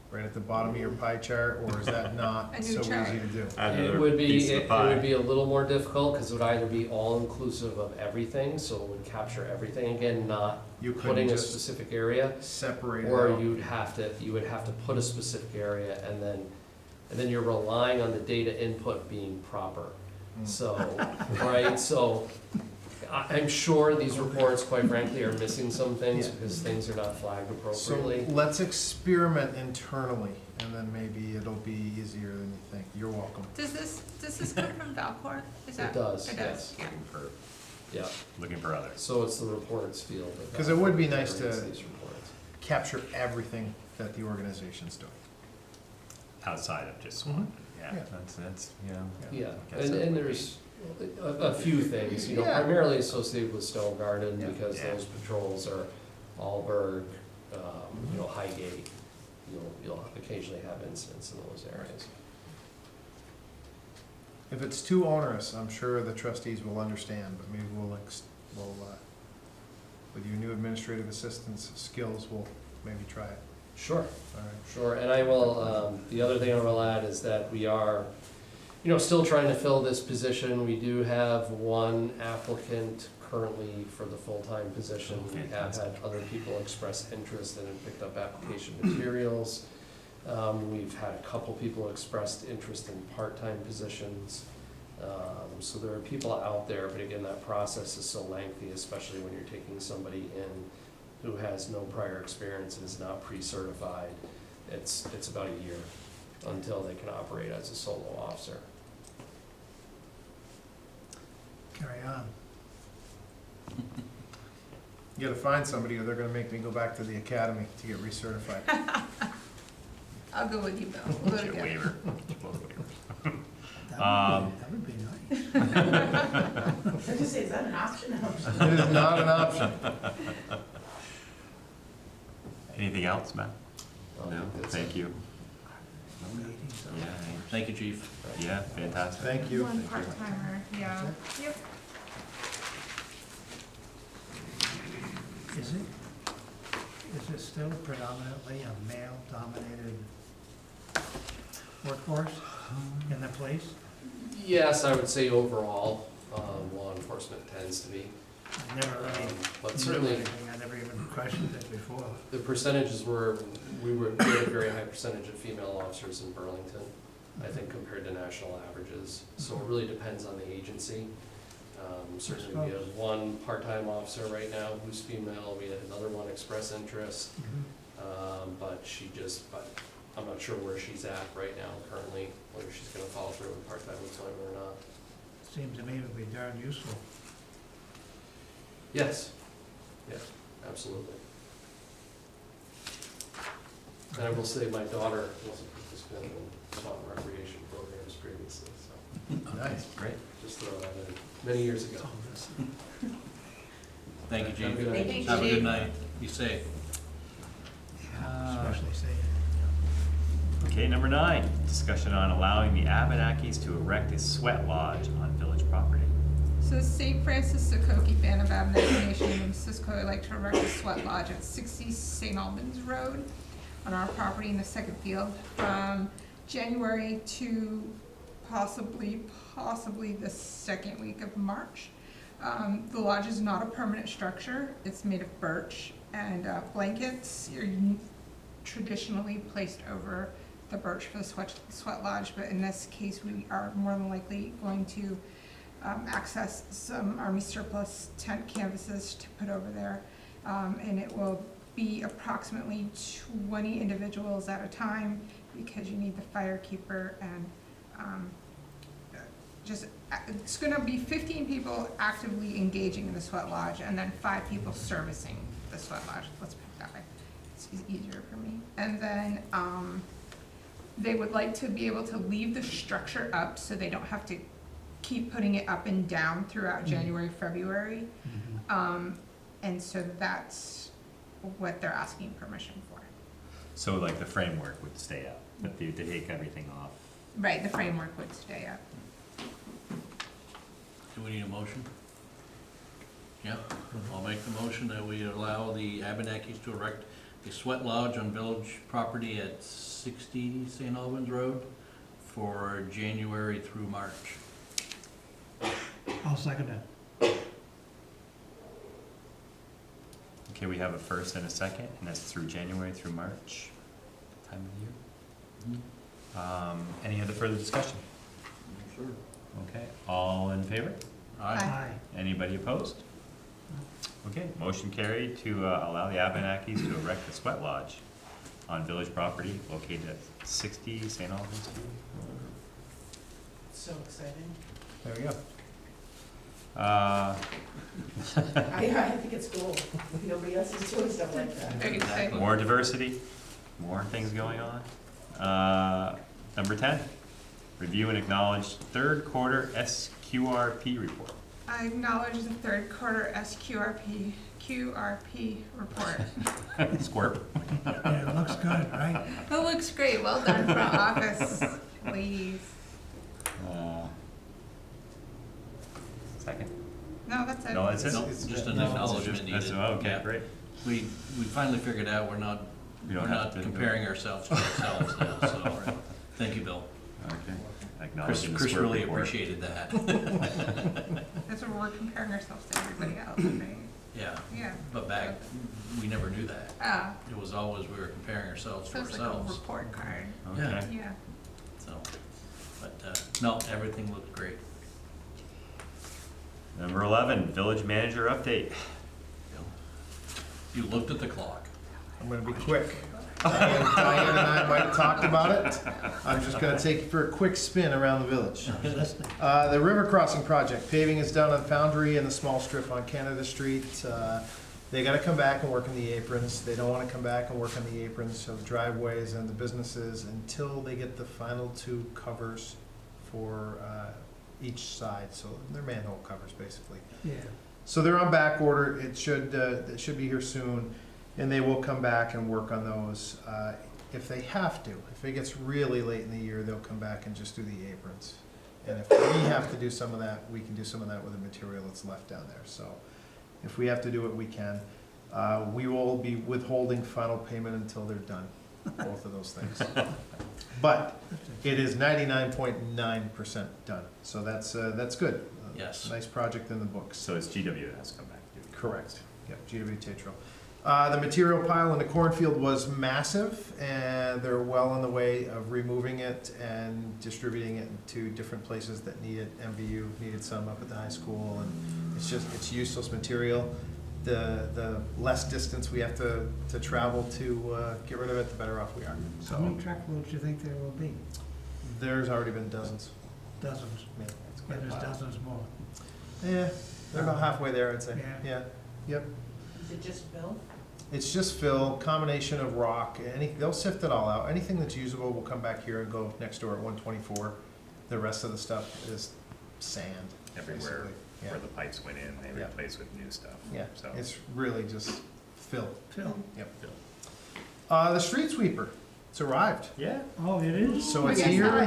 Right at the bottom of your pie chart, or is that not A new so easy chart. to do? Add It another would be, piece of the it pie. would be a little more difficult, because it would either be all-inclusive of everything, so it would capture everything, again, not You putting couldn't a just specific area. separate it Or out? you would have to put a specific area, and then you're relying on the data input being proper. Mm. So, right, so I'm sure these reports, quite frankly, are missing some things Yeah. because things are not flagged So appropriately. let's experiment internally, and then maybe it'll be easier than you think. You're welcome. Does this come from Valcor? Is that? It does, It yes. does, yeah. Looking for others. So it's the reports field. that 'Cause it would be nice to- generates these reports. Capture everything that the organization's doing. Outside of just Swanton. Yeah. That's, Yeah, guess and that would there's a few things, Yeah. primarily associated with Stone Garden, Yeah. because Yeah. those patrols are Alberg, Highgate. You'll occasionally have incidents in those areas. If it's too onerous, I'm sure the trustees will understand, but maybe with your new administrative assistance skills, we'll maybe try it. Sure. All right. Sure, and I will, the other thing I will add is that we are, still trying to fill this position. We do have one applicant currently for the full-time position. Oh, We have fantastic. had other people express interest and have picked up application materials. We've had a couple people expressed interest in part-time positions. So there are people out there, but again, that process is so lengthy, especially when you're taking somebody in who has no prior experience and is not pre-certified. It's about a year until they can operate as a solo officer. carry on. You gotta find somebody or they're gonna make me go back to the academy to get recertified. I'll go with you, Bill. We'll go Get a together. waiver. Both waivers. That would be nice. I was gonna say, is that an option? It is not an option. Anything else, Matt? I No, think that's thank it. you. Yeah, Thank you, chief. yeah, fantastic. Thank you. One part-timer, yeah. Yep. Is it still predominantly a male-dominated workforce in the police? Yes, I would say overall, law enforcement tends to be. I never really But knew certainly, anything, I never even questioned it before. the percentages we had a very high percentage of female officers in Burlington, I think, compared to national averages. So it really depends on the agency. Certainly, we have one part-time officer right now who's female, we had another one express interest, but I'm not sure where she's at right now currently, whether she's gonna follow through with part-time employment or not. Seems to me it would be darn useful. Yes, yes, absolutely. And I will say my daughter was a participant in Swanton recreation programs previously, so Nice. Great. just throw that in, many years ago. Thank you, Have a chief. good night. Thank you, Have a good Chief. night. Be safe. Especially say, Okay, number 9, discussion on allowing the Abenakis to erect a sweat lodge on village property. So St. Francis Sokoke Band of Abenaki Nation in Cisco would like to erect a sweat lodge at 60 St. Albans Road on our property in the second field from January to possibly the second week of March. The lodge is not a permanent structure. It's made of birch, and blankets are traditionally placed over the birch for the sweat lodge, but in this case, we are more than likely going to access some Army surplus tent canvases to put over there. And it will be approximately 20 individuals at a time, because you need the firekeeper and it's gonna be 15 people actively engaging in the sweat lodge, and then 5 people servicing the sweat lodge, let's put it that way. It's easier for me. And then, they would like to be able to leave the structure up so they don't have to keep putting it up and down throughout January, February. And so that's what they're asking permission for. So like the framework would stay up, but they take everything off. Right, the framework would stay up. Do we need a motion? Yeah, I'll make the motion that we allow the Abenakis to erect a sweat lodge on village property at 60 St. Albans Road for January through March. I'll second it. Okay, we have a first and a second, and that's through January through March, time of year. Any other further discussion? Sure. Okay, all in favor? Aye. Anybody opposed? Okay, motion carried to allow the Abenakis to erect a sweat lodge on village property located at 60 St. Albans Street. So exciting. There we go. I think it's cool. Nobody else is doing stuff like that. Very exciting. More diversity, more things going on. Number 10, review and acknowledge third quarter SQRP report. I acknowledge the third quarter QRP report. Squirt. Yeah, it looks good, right? It looks great, well done for office, please. Second? No, that's it. No, that's it? No, just an No, acknowledgement That's, needed. okay, Yeah. great. We finally figured out we're not comparing ourselves to ourselves now, so, thank you, Bill. Okay. Chris, Acknowledging the Chris squirt really report. appreciated that. That's what we're comparing ourselves to everybody else, right? Yeah, Yeah. but back, we never knew that. Ah, It was always we were comparing ourselves so to it's like a ourselves. report card, Okay. yeah. So, but, no, everything looked great. Number 11, village manager update. You looked at the clock. I'm gonna be quick. Diane and I might have talked about it. I'm just gonna take you for a quick spin around the village. The river crossing project, paving is done on Foundry and the small strip on Canada Street. They gotta come back and work on the aprons. They don't wanna come back and work on the aprons, so the driveways and the businesses, until they get the final 2 covers for each side, so they're manhole covers, basically. Yeah. So they're on back order, it should be here soon, and they will come back and work on those. if they have to, if it gets really late in the year, they'll come back and just do the aprons. And if we have to do some of that, we can do some of that with the material that's left down there. So if we have to do it, we can. We will be withholding final payment until they're done, both of those things. But it is 99.9% done, so that's good. Yes. Nice project in the books. So it's GW that has to come back to do it. Correct. Yep, GW Tetro. The material pile in the cornfield was massive, and they're well on the way of removing it and distributing it to different places that need it. MVU needed some up at the high school, and it's useless material. The less distance we have to travel to get rid of it, the better off we are. So how many truckloads do you think there will be? There's already been dozens. Dozens. Yeah, it's Yeah, quite a there's pile. dozens more. Yeah, they're about halfway there, I'd say. Yeah. Yeah, yep. Is it just Bill? It's just fill, combination of rock, they'll sift it all out. Anything that's usable will come back here and go next door at 124. The rest of the stuff is sand. Everywhere basically. Yeah. where the pipes went in, they Yeah. replace with new stuff. Yeah, So, it's really just fill. Phil? Yep. Fill. The street sweeper, it's arrived. yeah, Oh, it is? So it's Yes, here, hi.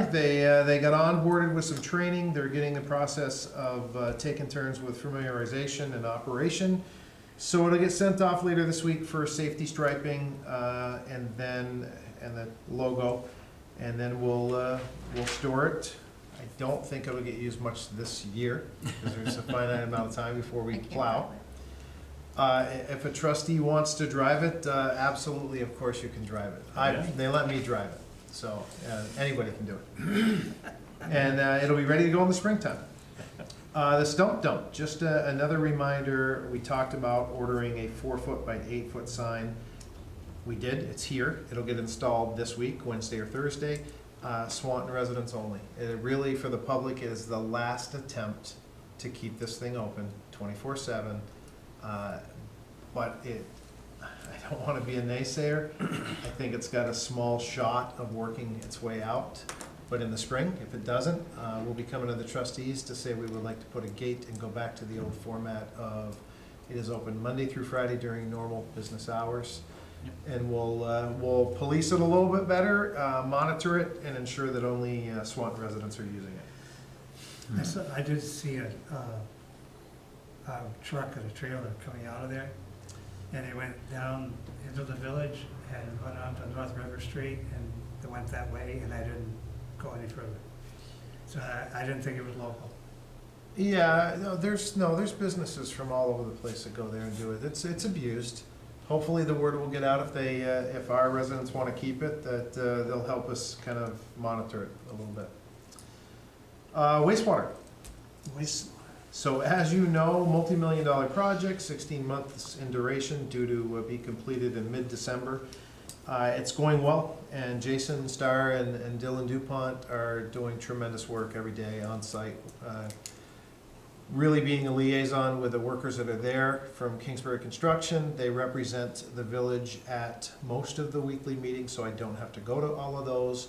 they got onboarded with some training, they're getting the process of taking turns with familiarization and operation. So it'll get sent off later this week for safety striping, and the logo, and then we'll store it. I don't think it'll get used much this year, because there's a finite amount of time before I we can't plow. If a trustee wants to drive it, absolutely, of course you can drive it. Yeah. They let me drive it, so anybody can do it. And it'll be ready to go in the springtime. The stump dump, just another reminder, we talked about ordering a 4-foot by 8-foot sign. We did, it's here, it'll get installed this week, Wednesday or Thursday. Swanton residents only. It really, for the public, is the last attempt to keep this thing open 24/7. But I don't want to be a naysayer. I think it's got a small shot of working its way out. But in the spring, if it doesn't, we'll be coming to the trustees to say we would like to put a gate and go back to the old format of it is open Monday through Friday during normal business hours. And we'll police it a little bit better, monitor it, and ensure that only Swanton residents are using it. I did see a truck and a trailer coming out of there, and they went down into the village and went on to North River Street, and they went that way, and I didn't go any further. So I didn't think it was local. Yeah, there's businesses from all over the place that go there and do it. It's abused. Hopefully the word will get out if our residents want to keep it, that they'll help us kind of monitor it a little bit. Wastewater. So as you know, multi-million-dollar project, 16 months in duration, due to be completed in mid-December. It's going well, and Jason Starr and Dylan DuPont are doing tremendous work every day on site. Really being a liaison with the workers that are there from Kingsbury Construction. They represent the village at most of the weekly meetings, so I don't have to go to all of those.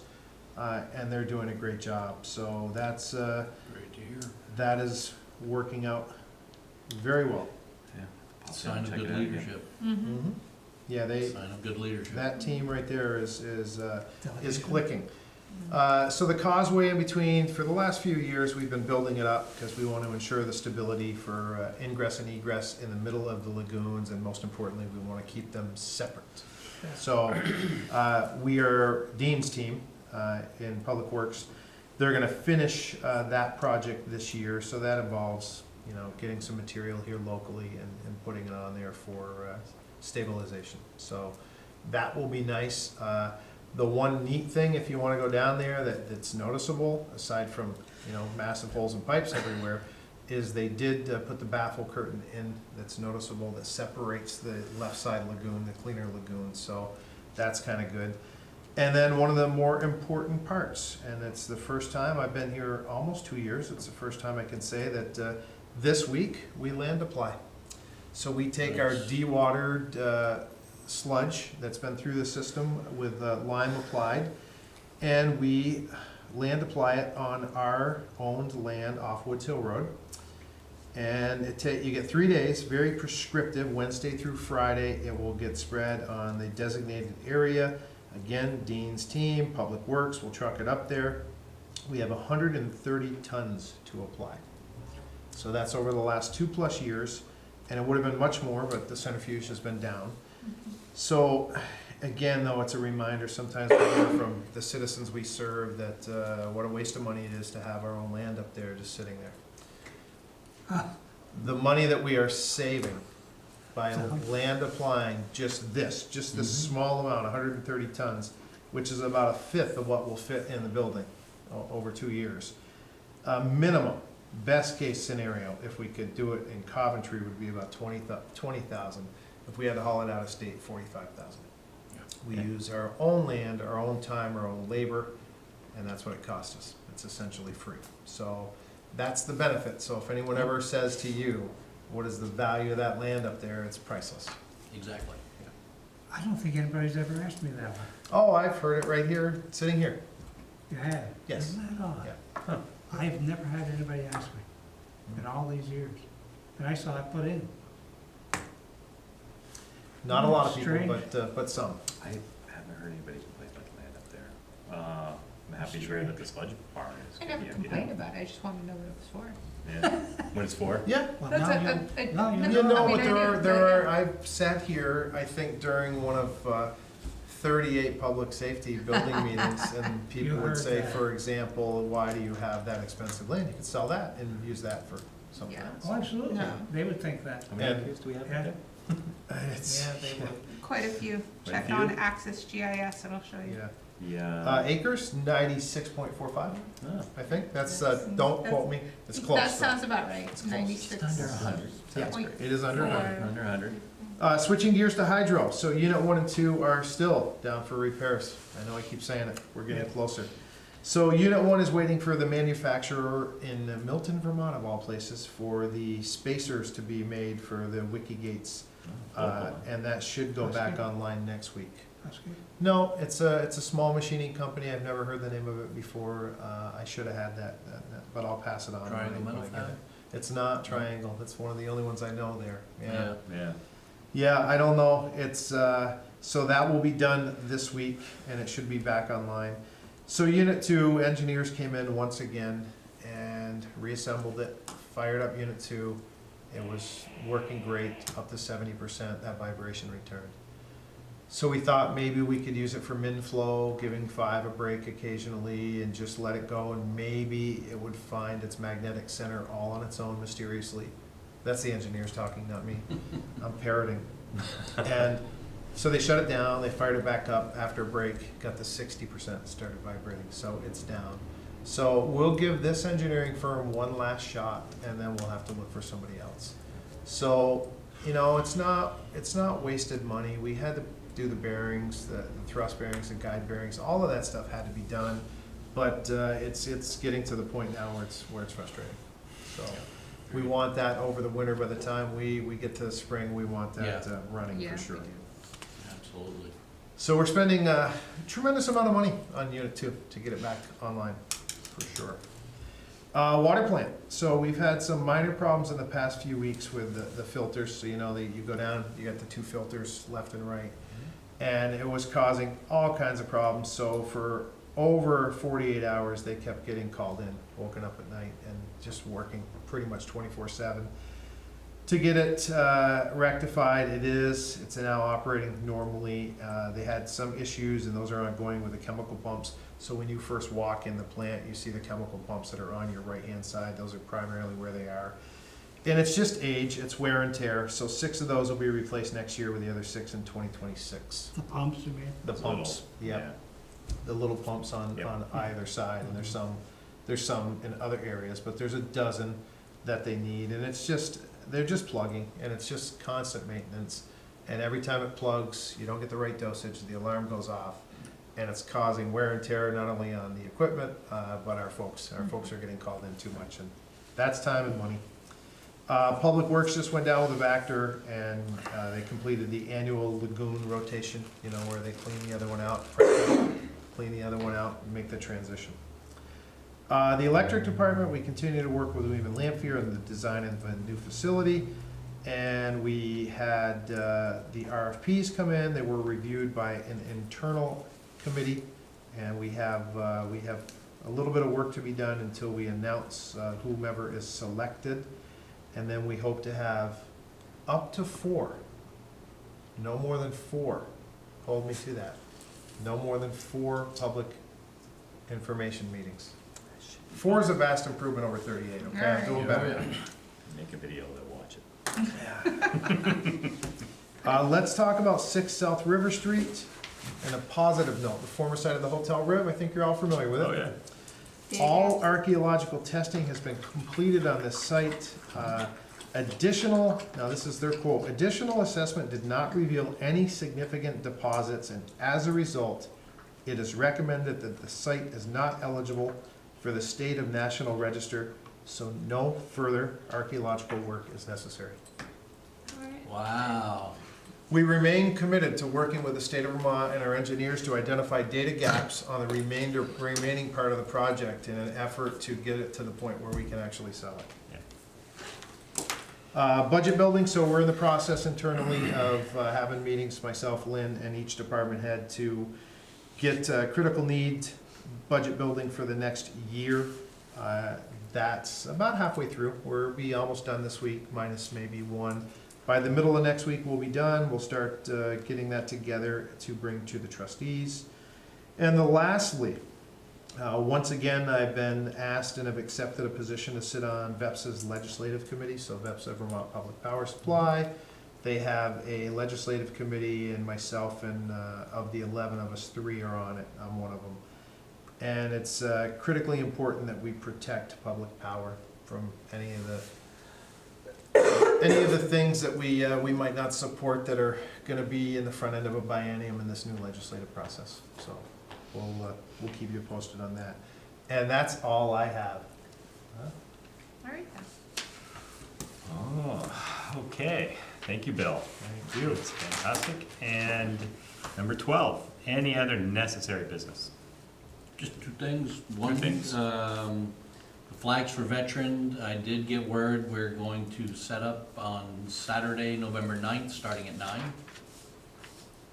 And they're doing a great job. So that's, Great to hear. that is working out very well. yeah. Sign of Check it good out again. leadership. Mm-hmm. Yeah, Sign of good leadership. that team right there is Delegation. clicking. So the causeway in between, for the last few years, we've been building it up because we want to ensure the stability for ingress and egress in the middle of the lagoons, and most importantly, we want to keep them separate. So we are Dean's team in Public Works. They're going to finish that project this year, so that involves, getting some material here locally and putting it on there for stabilization. So that will be nice. The one neat thing, if you want to go down there, that's noticeable, aside from, massive holes and pipes everywhere, is they did put the baffle curtain in that's noticeable, that separates the left side lagoon, the cleaner lagoon, so that's kind of good. And then one of the more important parts, and it's the first time, I've been here almost 2 years, it's the first time I can say that this week we land apply. So we take our Nice. dewatered sludge that's been through the system with lime applied, and we land apply it on our owned land off Woods Hill Road. And you get 3 days, very prescriptive, Wednesday through Friday. It will get spread on the designated area. Again, Dean's team, Public Works will truck it up there. We have 130 tons to apply. So that's over the last 2+ years, and it would have been much more, but the centrifuge has been down. So, again, though, it's a reminder, sometimes we hear from the citizens we serve that what a waste of money it is to have our own land up there just sitting there. The money that we are saving by land applying just this small amount, 130 tons, which is about 1/5 of what will fit in the building over 2 years. Minimum, best case scenario, if we could do it in Coventry, would be about 20,000. If we had to haul it out of state, 45,000. We use our own land, our own time, our own labor, and that's what it costs us. It's essentially free. So that's the benefit. So if anyone ever says to you, what is the value of that land up there, it's priceless. Exactly. I don't think anybody's ever asked me that one. Oh, I've heard it right here, sitting here. You have? Yes. Isn't that odd? Yeah. I've never had anybody ask me in all these years. And I saw it put in. Not a lot of people, Strange. but some. I haven't heard anybody complain about the land up there. I'm happy to hear that this budget part is. I gonna never be complained emptied about it, I just wanted to know what it was for. out. Yeah, what it's for? Yeah. Well, That's now a- you- a- now you no, You know. know, I mean, but I there knew, are, there but are, yeah. I've sat here, I think during one of 38 public safety building meetings, and people would heard say, that. for example, why do you have that expensive land? You could sell that and use that for something Yeah. else. Oh, absolutely. No. They would think that. How many And- acres do we have Yeah. up there? It's, Yeah, they would. Quite a few. Quite a Check few? on Access GIS, it'll show you. yeah. Yeah. Acres, 96.45, Oh, I think. That's, That's- don't quote me, it's close. That though. sounds about right, It's close. 96. It's under 100. Yeah, Point it is under 100. four. under 100. Switching gears to hydro, so unit 1 and 2 are still down for repairs. I know I keep saying it, we're getting closer. So unit 1 is waiting for the manufacturer in Milton, Vermont of all places, for the spacers to be made for the wiki gates. And that should go back online next week. That's good. No, it's a small machining company, I've never heard the name of it before. I should have had that, but I'll pass it on. when I- Triangle when I Metal get it. Fab? It's not Triangle, that's one of the only ones I know there, yeah. Yeah. Yeah, I don't know, it's, so that will be done this week, and it should be back online. So Unit 2, engineers came in once again and reassembled it, fired up Unit 2. It was working great, up to 70%, that vibration returned. So we thought maybe we could use it for min flow, giving 5 a break occasionally, and just let it go, and maybe it would find its magnetic center all on its own mysteriously. That's the engineers talking, not me. I'm parroting. And so they shut it down, they fired it back up after a break, got to 60%, started vibrating, so it's down. So we'll give this engineering firm one last shot, and then we'll have to look for somebody else. So, you know, it's not wasted money. We had to do the bearings, the thrust bearings, the guide bearings, all of that stuff had to be done. But it's getting to the point now where it's frustrating. So we want that over the winter. By the time we get to the spring, we want that running Yeah, for we sure. do. Absolutely. So we're spending a tremendous amount of money on Unit 2 to get it back online, for sure. Water plant. So we've had some minor problems in the past few weeks with the filters. So you know, you go down, you got the 2 filters left and right. And it was causing all kinds of problems. So for over 48 hours, they kept getting called in, woken up at night, and just working pretty much 24/7. To get it rectified, it's now operating normally. They had some issues, and those are ongoing with the chemical pumps. So when you first walk in the plant, you see the chemical pumps that are on your right-hand side. Those are primarily where they are. And it's just age, it's wear and tear. So 6 of those will be replaced next year, with the other 6 in 2026. The pumps, you mean? The pumps, yeah, the little pumps on either side, and there's some in other areas, but there's a dozen that they need, and they're just plugging, and it's just constant maintenance. And every time it plugs, you don't get the right dosage, the alarm goes off, and it's causing wear and tear not only on the equipment, but our folks. Our folks are getting called in too much, and that's time and money. Public Works just went down with a Vector, and they completed the annual lagoon rotation, you know, where they clean the other one out, and make the transition. The electric department, we continue to work with Weaver Lamphere on the design of a new facility. And we had the RFPs come in. They were reviewed by an internal committee, and we have a little bit of work to be done until we announce whomever is selected, and then we hope to have up to 4, no more than 4, hold me to that, no more than 4 public information meetings. 4 is a vast improvement over 38, okay? I'm doing better. Make a video, they'll watch it. Let's talk about 6 South River Street, and a positive note, the former site of the Hotel Riv, I think you're all familiar with it. Oh, yeah. All archaeological testing has been completed on this site. Additional, now this is their quote, additional assessment did not reveal any significant deposits, and as a result, it is recommended that the site is not eligible for the State of National Register, so no further archaeological work is necessary. Wow. We remain committed to working with the state of Vermont and our engineers to identify data gaps on the remaining part of the project in an effort to get it to the point where we can actually sell it. Budget building, so we're in the process internally of having meetings, myself, Lynn, and each department head to get critical need budget building for the next year. That's about halfway through. We'll be almost done this week, minus maybe 1. By the middle of next week, we'll be done. We'll start getting that together to bring to the trustees. And then lastly, once again, I've been asked and have accepted a position to sit on VEPS's legislative committee, so VEPSA, Vermont Public Power Supply. They have a legislative committee, and myself and of the 11 of us, 3 are on it. I'm one of them. And it's critically important that we protect public power from any of the things that we might not support that are going to be in the front end of a biennium in this new legislative process. So we'll keep you posted on that. And that's all I have. All right then. Oh, okay. Thank you, Bill. Thank you. It's fantastic. And number 12, any other necessary business? Just 2 things. One, things. the flags for veteran, I did get word we're going to set up on Saturday, November 9th, starting at 9.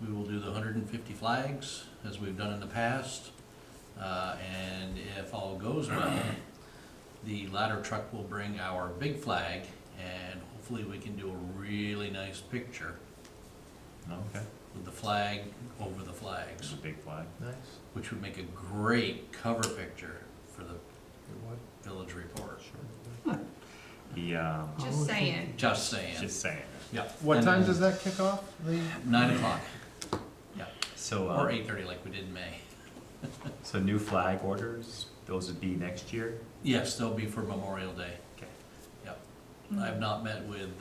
We will do the 150 flags, as we've done in the past. And if all goes well, the ladder truck will bring our big flag, and hopefully we can do a really nice picture Okay. with the flag over the It's flags, a big flag. Nice. which would make a great cover picture for the Good one. village report. Sure. The, Just saying. Just saying. just saying. Yeah. What And time then does that kick off? 9 o'clock, So, or 8:30 like we did in May. so new flag orders, those would be next year? Yes, they'll be for Memorial Day. Okay. Yep. I've not met with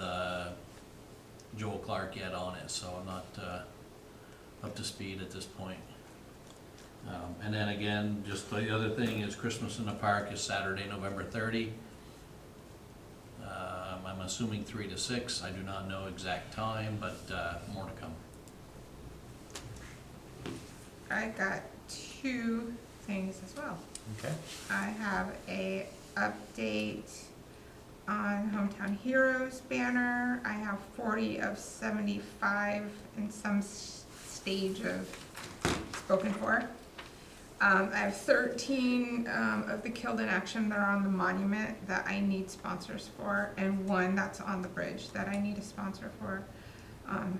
Joel Clark yet on it, so I'm not up to speed at this point. And then again, just the other thing is Christmas in the Park is Saturday, November 30. I'm assuming 3 to 6. I do not know exact time, but more to come. I got 2 things as well. Okay. I have a update on Hometown Heroes banner. I have 40 of 75 in some stage of spoken for. I have 13 of the Killed in Action that are on the monument that I need sponsors for, and 1 that's on the bridge that I need a sponsor for.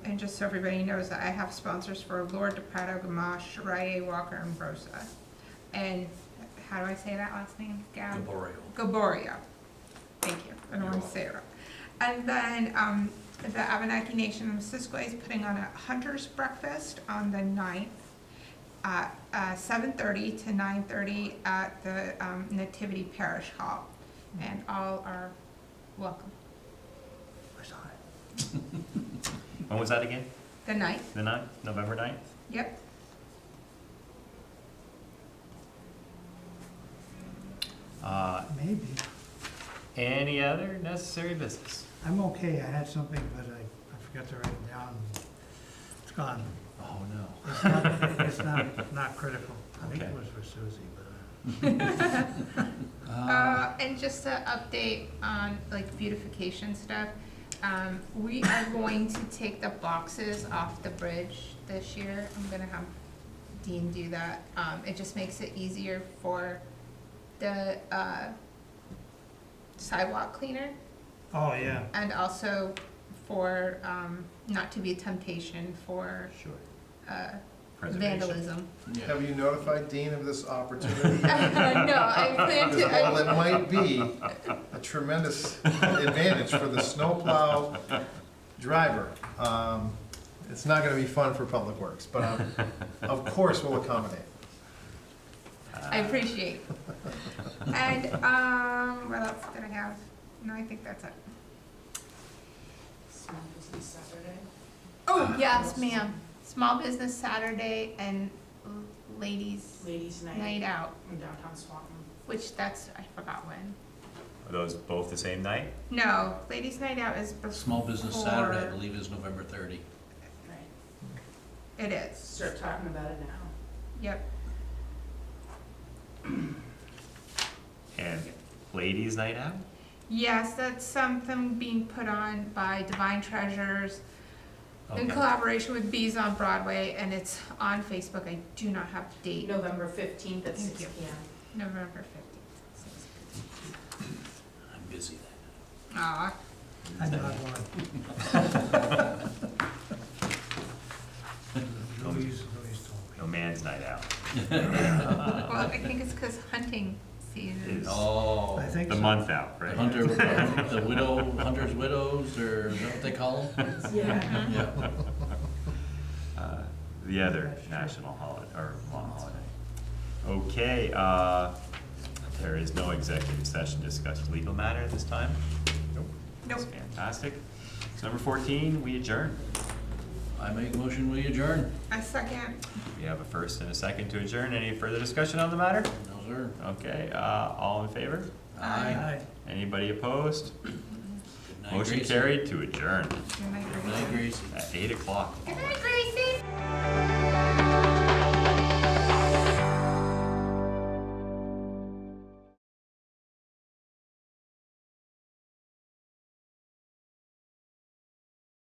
And just so everybody knows that I have sponsors for Lord de Prado, Gamache, Rye Walker, and Rosa. And how do I say that last name? Gaborio. Gaborio. Thank you. I don't want to say it wrong. And then the Abenaki Nation of Missisquoi is putting on a hunter's breakfast on the 9th at 7:30 to 9:30 at the Nativity Parish Hall. And all are welcome. When was that again? The 9th. The 9th, November 9th? Yep. Maybe. Any other necessary business? I'm okay, I had something, but I forgot to write it down. It's gone. Oh, no. It's not critical. I think Okay. it was for Susie, but. And just to update on like beautification stuff, we are going to take the boxes off the bridge this year. I'm gonna have Dean do that. It just makes it easier for the, sidewalk cleaner, Oh, yeah. and also for, not to be a temptation for, Sure. Preservation. vandalism. Yeah. Have you notified Dean of this opportunity? No, I plan Because while to, it might be a tremendous advantage for the snowplow driver, it's not gonna be fun for Public Works, but of course we'll accommodate. I appreciate. And, what else did I have? No, I think that's it. Small Business Saturday. Oh, yes, ma'am. Small Business Saturday and Ladies Ladies' Night Night Out, in downtown Swanton. which that's, I forgot when. Are those both the same night? No, Ladies Night Out is before. Small Business Saturday, I believe, is November 30. Right. It is, Start talking about it now. yep. And Ladies Night Out? Yes, that's something being put on by Divine Treasures in Okay. collaboration with Bees on Broadway, and it's on Facebook. I do not have the date. November 15th at Thank 6 you. p.m. November 15th. I'm busy then. Aw, I know one. Louise told me. No man's night out. well, I think it's because hunting season. Is Oh, I think the so. month out, the right? the widow, hunter's widows, or is that what they call them? Yeah. Yeah. The other national holiday, or long holiday. Okay, there is no executive session to discuss legal matter at this time. Nope. That's Nope. fantastic. So number 14, we adjourn. I make motion, we adjourn. I second. We have a first and a second to adjourn. Any further discussion on the matter? No, sir. Okay, all in favor? Aye. Anybody opposed? Good night, Motion Gracie. carried to adjourn Good night, Good Gracie. night, Gracie. at 8 o'clock. Good night,